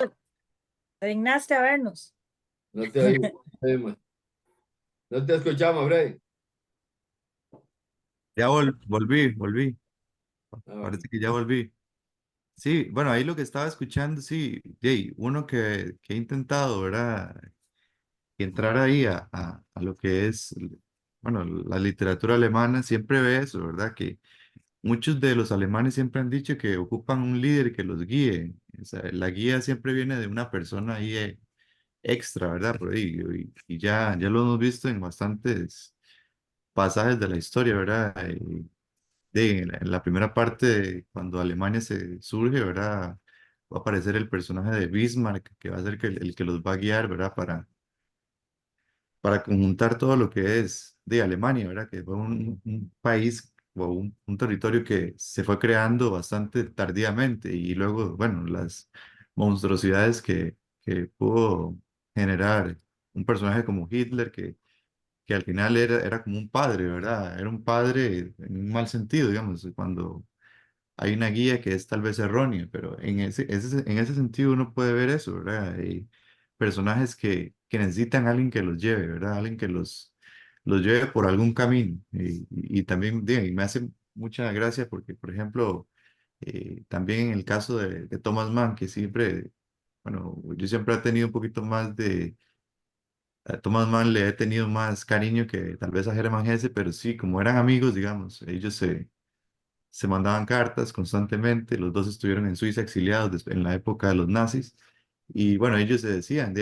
te dignaste a vernos. no te oímos. No te escuchamos, Freddy. Ya volví. Ah, bueno. Parece que ya volví. Sí, bueno, ahí lo que estaba escuchando, sí, Jay, uno que he intentado, ¿verdad? Entrar ahí a lo que es, bueno, la literatura alemana, siempre ve eso, ¿verdad? Que muchos de los alemanes siempre han dicho que ocupan un líder que los guíe. O sea, la guía siempre viene de una persona ahí extra, ¿verdad? Por ahí, y ya lo hemos visto en bastantes pasajes de la historia, ¿verdad? En la primera parte, cuando Alemania se surge, ¿verdad? Va a aparecer el personaje de Bismarck, que va a ser el que los va a guiar, ¿verdad? Para conjuntar todo lo que es de Alemania, ¿verdad? Que fue un país o un territorio que se fue creando bastante tardíamente y luego, bueno, las monstruosidades que pudo generar un personaje como Hitler, que al final era como un padre, ¿verdad? Era un padre en un mal sentido, digamos, cuando hay una guía que es tal vez errónea, pero en ese sentido uno puede ver eso, ¿verdad? Hay personajes que necesitan a alguien que los lleve, ¿verdad? Alguien que los lleve por algún camino. Y también digo, y me hace mucha gracia porque, por ejemplo, también en el caso de Thomas Mann, que siempre, bueno, yo siempre he tenido un poquito más a Thomas Mann le he tenido más cariño que tal vez a Hermann Hesse, pero sí, como eran amigos, digamos, ellos se mandaban cartas constantemente, los dos estuvieron en Suiza exiliados en la época de los nazis, y bueno, ellos se decían,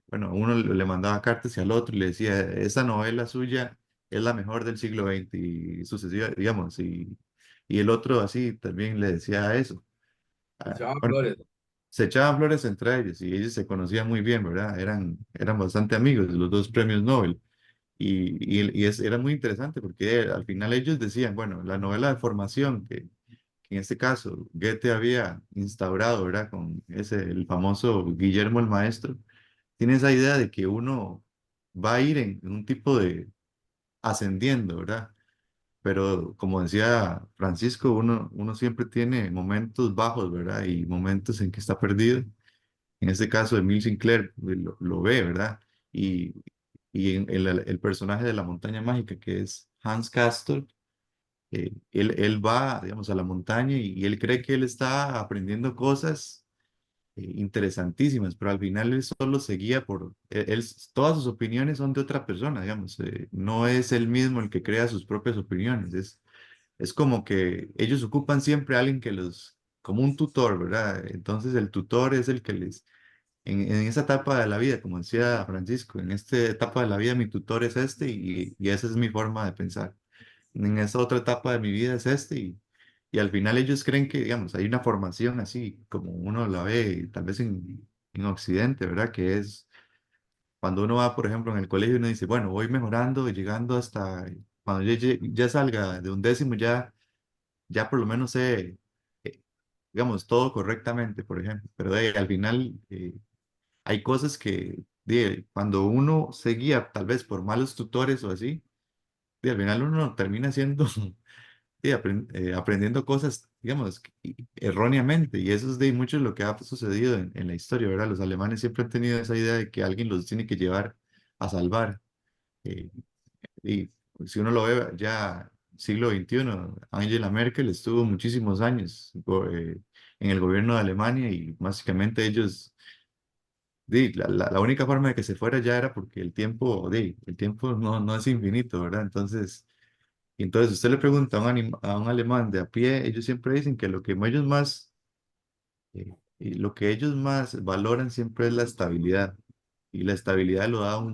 bueno, uno le mandaba cartas y al otro le decía, esa novela suya es la mejor del siglo XX y sucesiva, digamos, y el otro así también le decía eso. Echaban Bueno, flores. se echaban flores entre ellos y ellos se conocían muy bien, ¿verdad? Eran bastante amigos, los dos premios Nobel. Era muy interesante porque al final ellos decían, bueno, la novela de formación que en este caso Goethe había instaurado, ¿verdad? Con el famoso Guillermo el Maestro, tiene esa idea de que uno va a ir en un tipo de ascendiendo, ¿verdad? Pero como decía Francisco, uno siempre tiene momentos bajos, ¿verdad? Y momentos en que está perdido. En este caso, Emil Sinclair lo ve, ¿verdad? Y, y el personaje de la montaña mágica, que es Hans Castor, él va, digamos, a la montaña y él cree que él está aprendiendo cosas interesantísimas, pero al final él solo se guía todas sus opiniones son de otra persona, digamos, no es él mismo el que crea sus propias opiniones, es como que ellos ocupan siempre a alguien como un tutor, ¿verdad? Entonces el tutor es el que en esa etapa de la vida, como decía Francisco, en esta etapa de la vida mi tutor es y esa es mi forma de pensar. En esta otra etapa de mi vida es y al final ellos creen que, digamos, hay una formación así como uno la ve tal vez en Occidente, ¿verdad? Que es cuando uno va, por ejemplo, en el colegio y uno dice, bueno, voy mejorando y llegando hasta cuando ya salga de un décimo, ya por lo menos sé, digamos, todo correctamente, por ejemplo, pero al final hay cosas que cuando uno se guía tal vez por malos tutores o así, al final uno termina siendo aprendiendo cosas, digamos, erróneamente. Y eso es de mucho lo que ha sucedido en la historia, ¿verdad? Los alemanes siempre han tenido esa idea de que alguien los tiene que llevar a salvar. eh, y si uno lo ve ya siglo XXI, Angela Merkel estuvo muchísimos años en el gobierno de Alemania y básicamente ellos la única forma de que se fuera ya era porque el tiempo no es infinito, ¿verdad? Entonces, Y entonces usted le pregunta a un alemán de a pie, ellos siempre dicen que lo que ellos más, y lo que ellos más valoran siempre es la estabilidad. Y la estabilidad lo da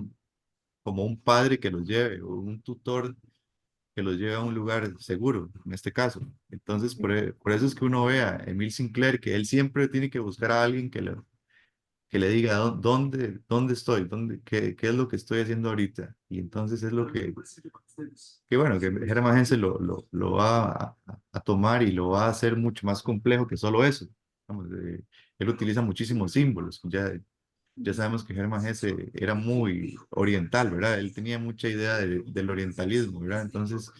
como un padre que los lleve o un tutor que los lleve a un lugar seguro, en este caso. Entonces, por eso es que uno ve a Emil Sinclair, que él siempre tiene que buscar a alguien que le diga dónde estoy, qué es lo que estoy haciendo ahorita. Y entonces es lo que bueno, que Hermann Hesse lo va a tomar y lo va a hacer mucho más complejo que solo eso. Vamos, él utiliza muchísimos símbolos. Ya sabemos que Hermann Hesse era muy oriental, ¿verdad? Él tenía mucha idea del orientalismo, ¿verdad? Entonces,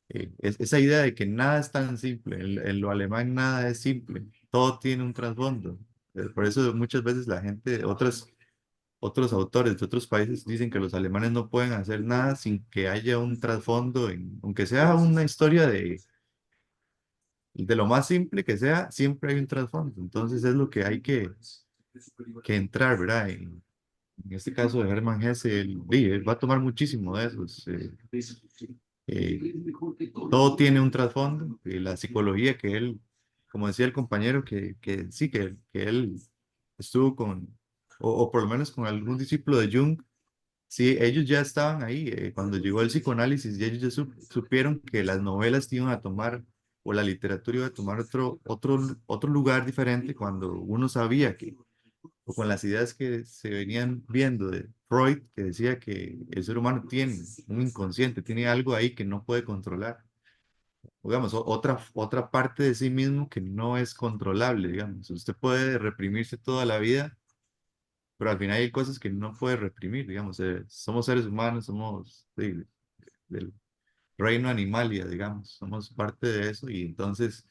esa idea de que nada es tan simple, en lo alemán nada es simple, todo tiene un trasfondo. Por eso muchas veces la gente, otros autores de otros países dicen que los alemanes no pueden hacer nada sin que haya un trasfondo, aunque sea una historia de lo más simple que sea, siempre hay un trasfondo. Entonces es lo que hay que entrar, ¿verdad? En este caso de Hermann Hesse, él va a tomar muchísimo de esos. Todo tiene un trasfondo. La psicología que él, como decía el compañero, que sí, que él estuvo o por lo menos con algún discípulo de Jung, sí, ellos ya estaban ahí. Cuando llegó el psicoanálisis, y ellos ya supieron que las novelas iban a tomar, o la literatura iba a tomar otro lugar diferente cuando uno sabía o con las ideas que se venían viendo de Freud, que decía que el ser humano tiene un inconsciente, tiene algo ahí que no puede controlar. O digamos, otra parte de sí mismo que no es controlable, digamos. Usted puede reprimirse toda la vida, pero al final hay cosas que no puede reprimir, digamos. Somos seres humanos, somos del reino animalia, digamos. Somos parte de eso y entonces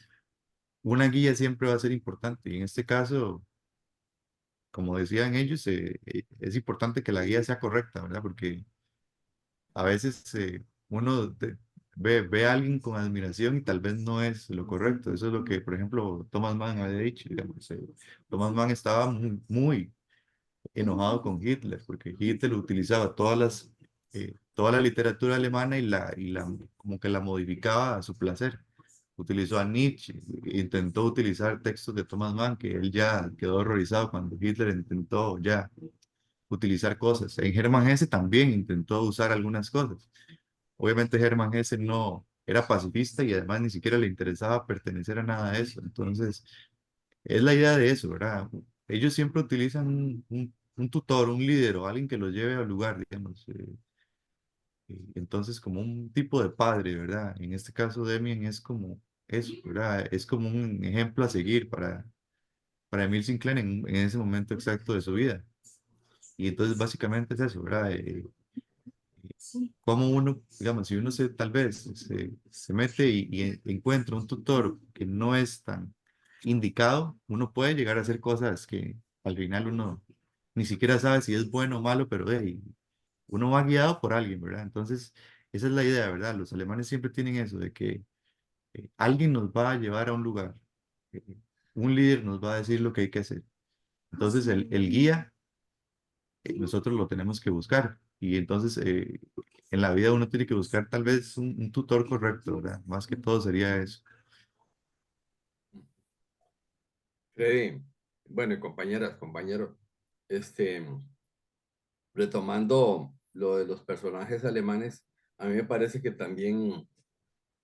una guía siempre va a ser importante. Y en este caso, como decían ellos, es importante que la guía sea correcta, ¿verdad? Porque a veces uno ve a alguien con admiración y tal vez no es lo correcto. Eso es lo que, por ejemplo, Thomas Mann había dicho, digamos. Thomas Mann estaba muy enojado con Hitler, porque Hitler utilizaba toda la literatura alemana como que la modificaba a su placer. Utilizó a Nietzsche, intentó utilizar textos de Thomas Mann, que él ya quedó horrorizado cuando Hitler intentó ya utilizar cosas. En Hermann Hesse también intentó usar algunas cosas. Obviamente Hermann Hesse no era pacifista y además ni siquiera le interesaba pertenecer a nada de eso. Entonces, es la idea de eso, ¿verdad? Ellos siempre utilizan un tutor, un líder o alguien que los lleve al lugar, digamos. Entonces, como un tipo de padre, ¿verdad? En este caso, Demian es como eso, ¿verdad? Es como un ejemplo a seguir para Emil Sinclair en ese momento exacto de su vida. Y entonces, básicamente es eso, ¿verdad? Como uno, digamos, si uno tal vez se mete y encuentra un tutor que no es tan indicado, uno puede llegar a hacer cosas que al final uno ni siquiera sabe si es bueno o malo, pero uno va guiado por alguien, ¿verdad? Entonces, esa es la idea, ¿verdad? Los alemanes siempre tienen eso de que alguien nos va a llevar a un lugar, eh, un líder nos va a decir lo que hay que hacer. Entonces, el guía, nosotros lo tenemos que buscar. Y entonces, en la vida uno tiene que buscar tal vez un tutor correcto, ¿verdad? Más que todo sería eso. Freddy, bueno, y compañeras, compañeros, este, retomando lo de los personajes alemanes, a mí me parece que también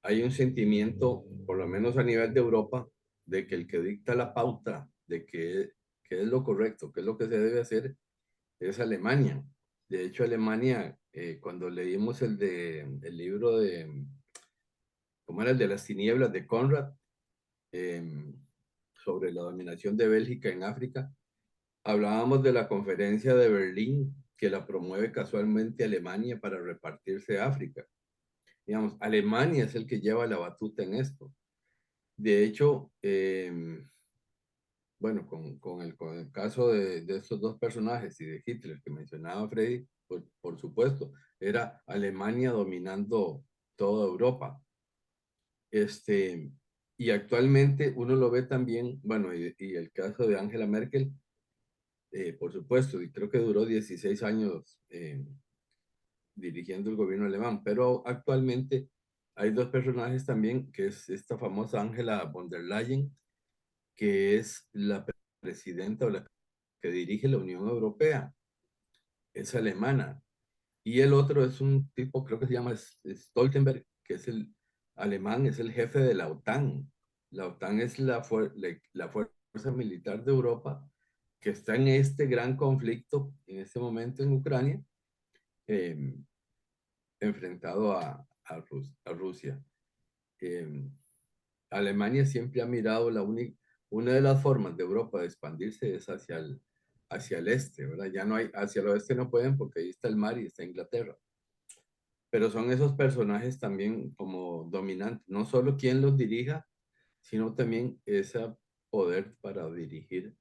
hay un sentimiento, por lo menos a nivel de Europa, de que el que dicta la pauta de qué es lo correcto, qué es lo que se debe hacer, es Alemania. De hecho, Alemania, cuando leímos el libro ¿cómo era? El de las tinieblas de Conrad, em, sobre la dominación de Bélgica en África, hablábamos de la conferencia de Berlín, que la promueve casualmente Alemania para repartirse África. Digamos, Alemania es el que lleva la batuta en esto. De hecho, bueno, con el caso de estos dos personajes y de Hitler que mencionaba Freddy, por supuesto, era Alemania dominando toda Europa. Y actualmente uno lo ve también, bueno, y el caso de Angela Merkel, por supuesto, y creo que duró 16 años dirigiendo el gobierno alemán, pero actualmente hay dos personajes también, que es esta famosa Angela von der Leyen, que es la presidenta o la que dirige la Unión Europea, es alemana. Y el otro es un tipo, creo que se llama Stoltenberg, que es el alemán, es el jefe de la OTAN. La OTAN es la fuerza militar de Europa que está en este gran conflicto en este momento en Ucrania, eh, enfrentado a Rusia. Alemania siempre ha mirado una de las formas de Europa de expandirse es hacia el este, ¿verdad? Ya no hay, hacia el oeste no pueden porque ahí está el mar y está Inglaterra. Pero son esos personajes también como dominantes, no solo quien los dirija, sino también ese poder para dirigir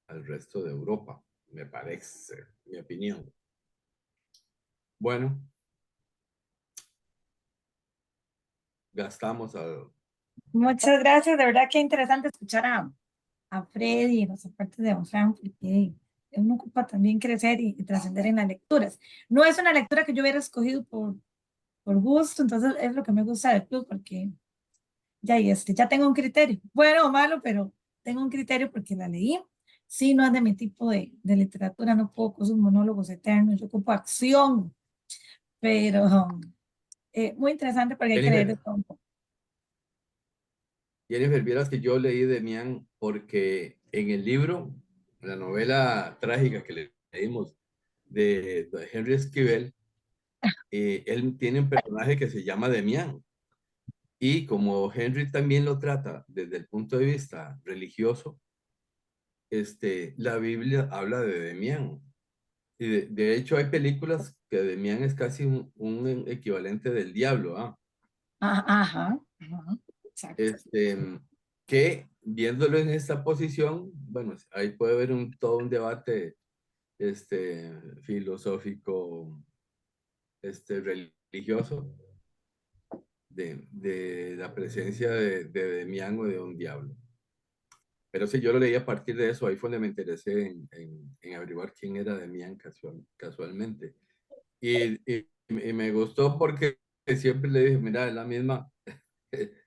al resto de Europa, me parece, mi opinión. Bueno, gastamos a... Muchas gracias, de verdad que interesante escuchar a Freddy y las partes de Don Frank, porque uno ocupa también crecer y trascender en las lecturas. No es una lectura que yo hubiera escogido por gusto, entonces es lo que me gusta del club, porque ya tengo un criterio, bueno o malo, pero tengo un criterio porque la leí. Sí, no es de mi tipo de literatura, no puedo con sus monólogos eternos, yo ocupo acción, pero muy interesante porque hay que leer de todo un poco. Jennifer, vieras que yo leí Demián porque en el libro, la novela trágica que leímos de Henry Esquivel, él tiene un personaje que se llama Demián. Y como Henry también lo trata desde el punto de vista religioso, la Biblia habla de Demián. Y de hecho hay películas que Demián es casi un equivalente del diablo, ¿ah? Ajá, exacto. Que viéndolo en esta posición, bueno, ahí puede haber todo un debate filosófico, religioso, de la presencia de Demián o de un diablo. Pero sí, yo lo leí a partir de eso, ahí fue donde me interesé en averiguar quién era Demián casualmente. Y me gustó porque siempre le dije, mira,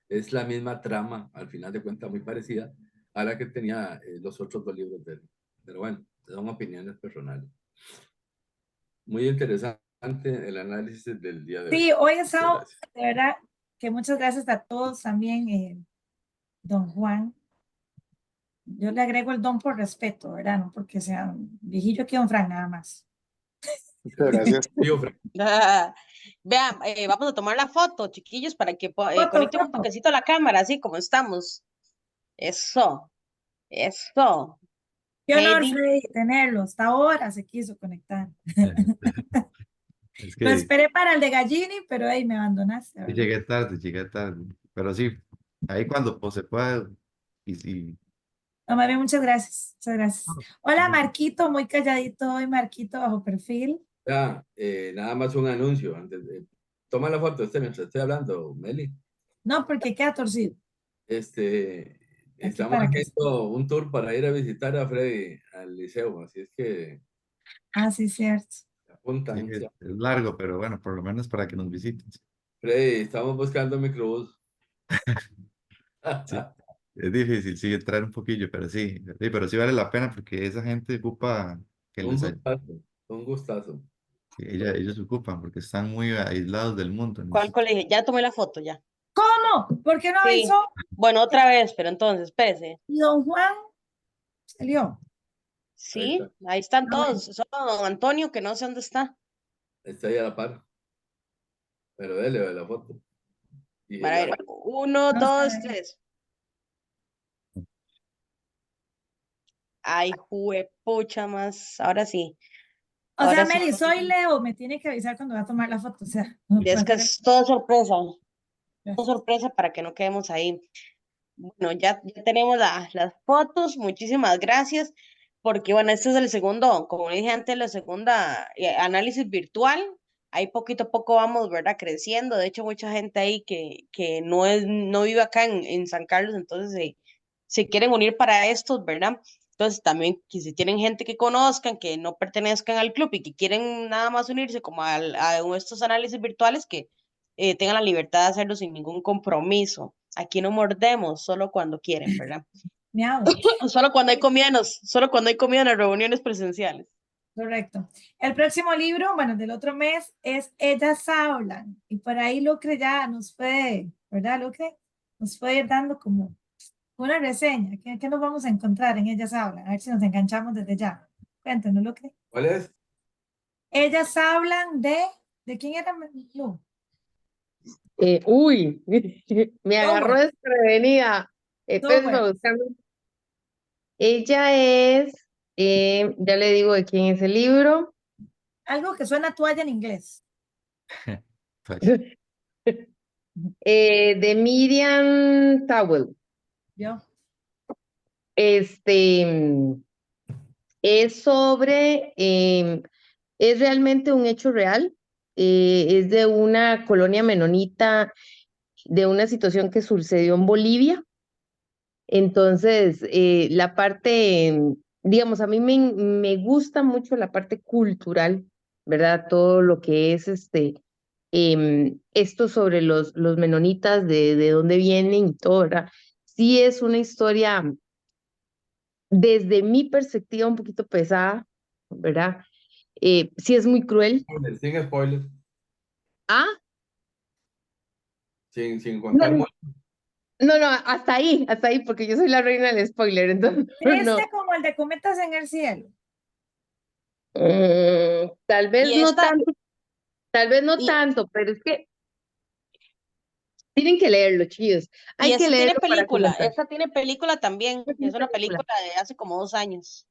es la misma trama, al final de cuentas muy parecida a la que tenía los otros dos libros de él. Pero bueno, son opiniones personales. Muy interesante el análisis del día de hoy. Sí, hoy he Muchas estado, gracias. de verdad, que muchas gracias a todos también, don Juan. Yo le agrego el don por respeto, ¿verdad? No porque sea viejillo aquí, don Frank, nada más. Muchas gracias. Vean, vamos a tomar la foto, chiquillos, para que Foto, conecten un foto. toquecito a la cámara, así como estamos. Eso, eso. Qué honor, Heidi. Freddy, tenerlo. Hasta ahora se quiso conectar. Es Lo que esperé para el de Gallini, pero ahí me abandonaste, ¿verdad? llegué tarde. Pero sí, ahí cuando pues, se pueda. Y sí. No, más bien, muchas gracias. Muchas gracias. Hola, Marquito, muy calladito hoy, Marquito, bajo perfil. Ya, nada más un anuncio antes de... Toma la foto mientras estoy hablando, Meli. No, porque queda torcido. Aquí Estamos para que... haciendo un tour para ir a visitar a Freddy al liceo, así es que Ah, sí, cierto. Sí, apuntan. es largo, pero bueno, por lo menos para que nos visiten. Freddy, estamos buscando microbús. Sí, es difícil, sí, entrar un poquillo, pero sí vale la pena porque esa gente ocupa que Un les gustazo, un gustazo. sí, ellos ocupan porque están muy aislados del mundo. ¿Cuál colegio? Ya tomé la foto, ya. ¿Cómo? ¿Por qué no Sí. avisó? Bueno, otra vez, pero entonces, espérese. Y don Juan salió. Sí, ahí están Ah, bueno. todos. Solo don Antonio, que no sé dónde está. Está ahí a la par. Pero dele la foto. Y Para ver, 1, No 2, sabe. 3. Ay, juepucha más. Ahora sí. O sea, Ahora sí. Meli, soy Leo, me tiene que avisar cuando va a tomar la foto. O sea, no Es puede que ser. es todo sorpresa. Todo Gracias. sorpresa para que no quedemos ahí. Bueno, ya tenemos las fotos. Muchísimas gracias. Porque, bueno, este es el segundo, como dije antes, la segunda análisis virtual. Ahí poquito a poco vamos, ¿verdad? Creciendo. De hecho, mucha gente ahí que no vive acá en San Carlos, entonces se quieren unir para estos, ¿verdad? Entonces también que si tienen gente que conozcan, que no pertenezcan al club y que quieren nada más unirse como a estos análisis virtuales, que tengan la libertad de hacerlo sin ningún compromiso. Aquí no mordemos, solo cuando quieren, ¿verdad? Miau. Solo cuando hay comida en las reuniones presenciales. Correcto. El próximo libro, bueno, del otro mes es Ellas Hablan. Y por ahí Lucre ya nos puede, ¿verdad, Lucre? Nos puede ir dando como una reseña. ¿Qué nos vamos a encontrar en Ellas Hablan? A ver si nos enganchamos desde ya. Cuéntanos, Lucre. ¿Cuál es? Ellas hablan ¿de quién era? Lu? Uy, me agarró Towers. desprevenida. Espérenme Towers. buscando. Ella es, ya le digo de quién es el libro. Algo que suena a toalla en inglés. Fácil. De Miriam Towell. ¿Vio? Es sobre, es realmente un hecho real. Es de una colonia menonita, de una situación que sucedió en Bolivia. Entonces, la parte, digamos, a mí me gusta mucho la parte cultural, ¿verdad? Todo lo que es esto sobre los menonitas, de dónde vienen y todo, ¿verdad? Sí es una historia, desde mi perspectiva, un poquito pesada, ¿verdad? Sí es muy cruel. Sin spoilers, Ah, sin contar no, mucho. no, hasta ahí, porque yo soy la reina del spoiler, entonces no. Como el de Cometas en el Cielo. Tal vez Y no esta, tanto, y, pero es que tienen que leerlo, chicos. y Hay que esta tiene leerlo para película, comentar. esta tiene película también. Esta tiene Es una película. película de hace como 2 años.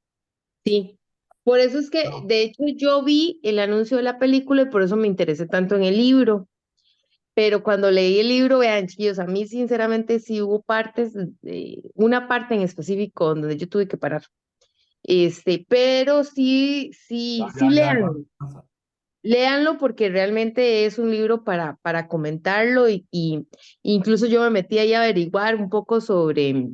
Sí. Por eso es que, No. de hecho, yo vi el anuncio de la película y por eso me interesé tanto en el libro. Pero cuando leí el libro, vean, chicos, a mí sinceramente sí hubo una parte en específico donde yo tuve que parar. Pero sí léanlo. Léanlo porque realmente es un libro para comentarlo y incluso yo me metí ahí a averiguar un poco sobre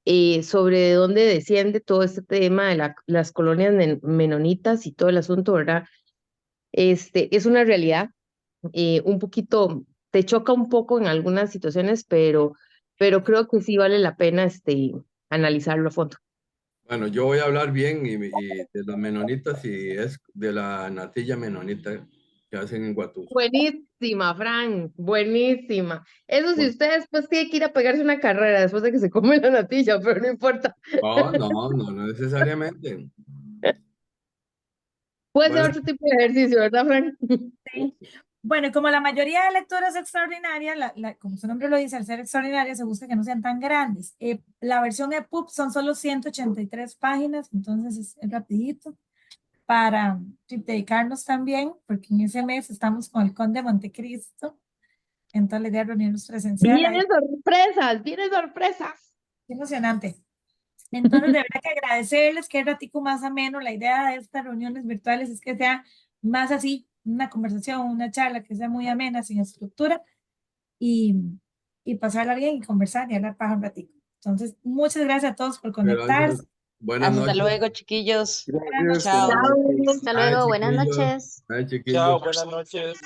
de dónde desciende todo este tema de las colonias menonitas y todo el asunto, ¿verdad? Es una realidad, un poquito, te choca un poco en algunas situaciones, pero creo que sí vale la pena analizarlo a fondo. Bueno, yo voy a hablar bien y de los menonitas y es de la natilla menonita que hacen en Guatus. Buenísima, Fran, buenísima. Eso sí, Bueno. usted después tiene que ir a pegarse una carrera después de que se come la natilla, pero no importa. No necesariamente. Puede ser Bueno, otro tipo de ejercicio, ¿verdad, Fran? Sí. Bueno, como la mayoría de lecturas extraordinarias, como su nombre lo dice, al ser extraordinaria, se busca que no sean tan grandes. La versión EPUB son solo 183 páginas, entonces es rapidito para dedicarnos también, porque en ese mes estamos con el Conde de Montecristo, entonces la idea de reunirnos presencial. Vienen sorpresas, vienen sorpresas. Qué emocionante. Entonces, de verdad que agradecerles que el ratico más ameno, la idea de estas reuniones virtuales es que sea más así, una conversación, una charla que sea muy amena, sin estructura, y pasarla bien y conversar y hablar paja un ratico. Entonces, muchas gracias a todos por conectarse. buenas Hasta noches. luego, chiquillos. Gracias. Chao. Hasta luego, buenas chiquillos. noches. Ay, chiquillos. Chao, buenas noches.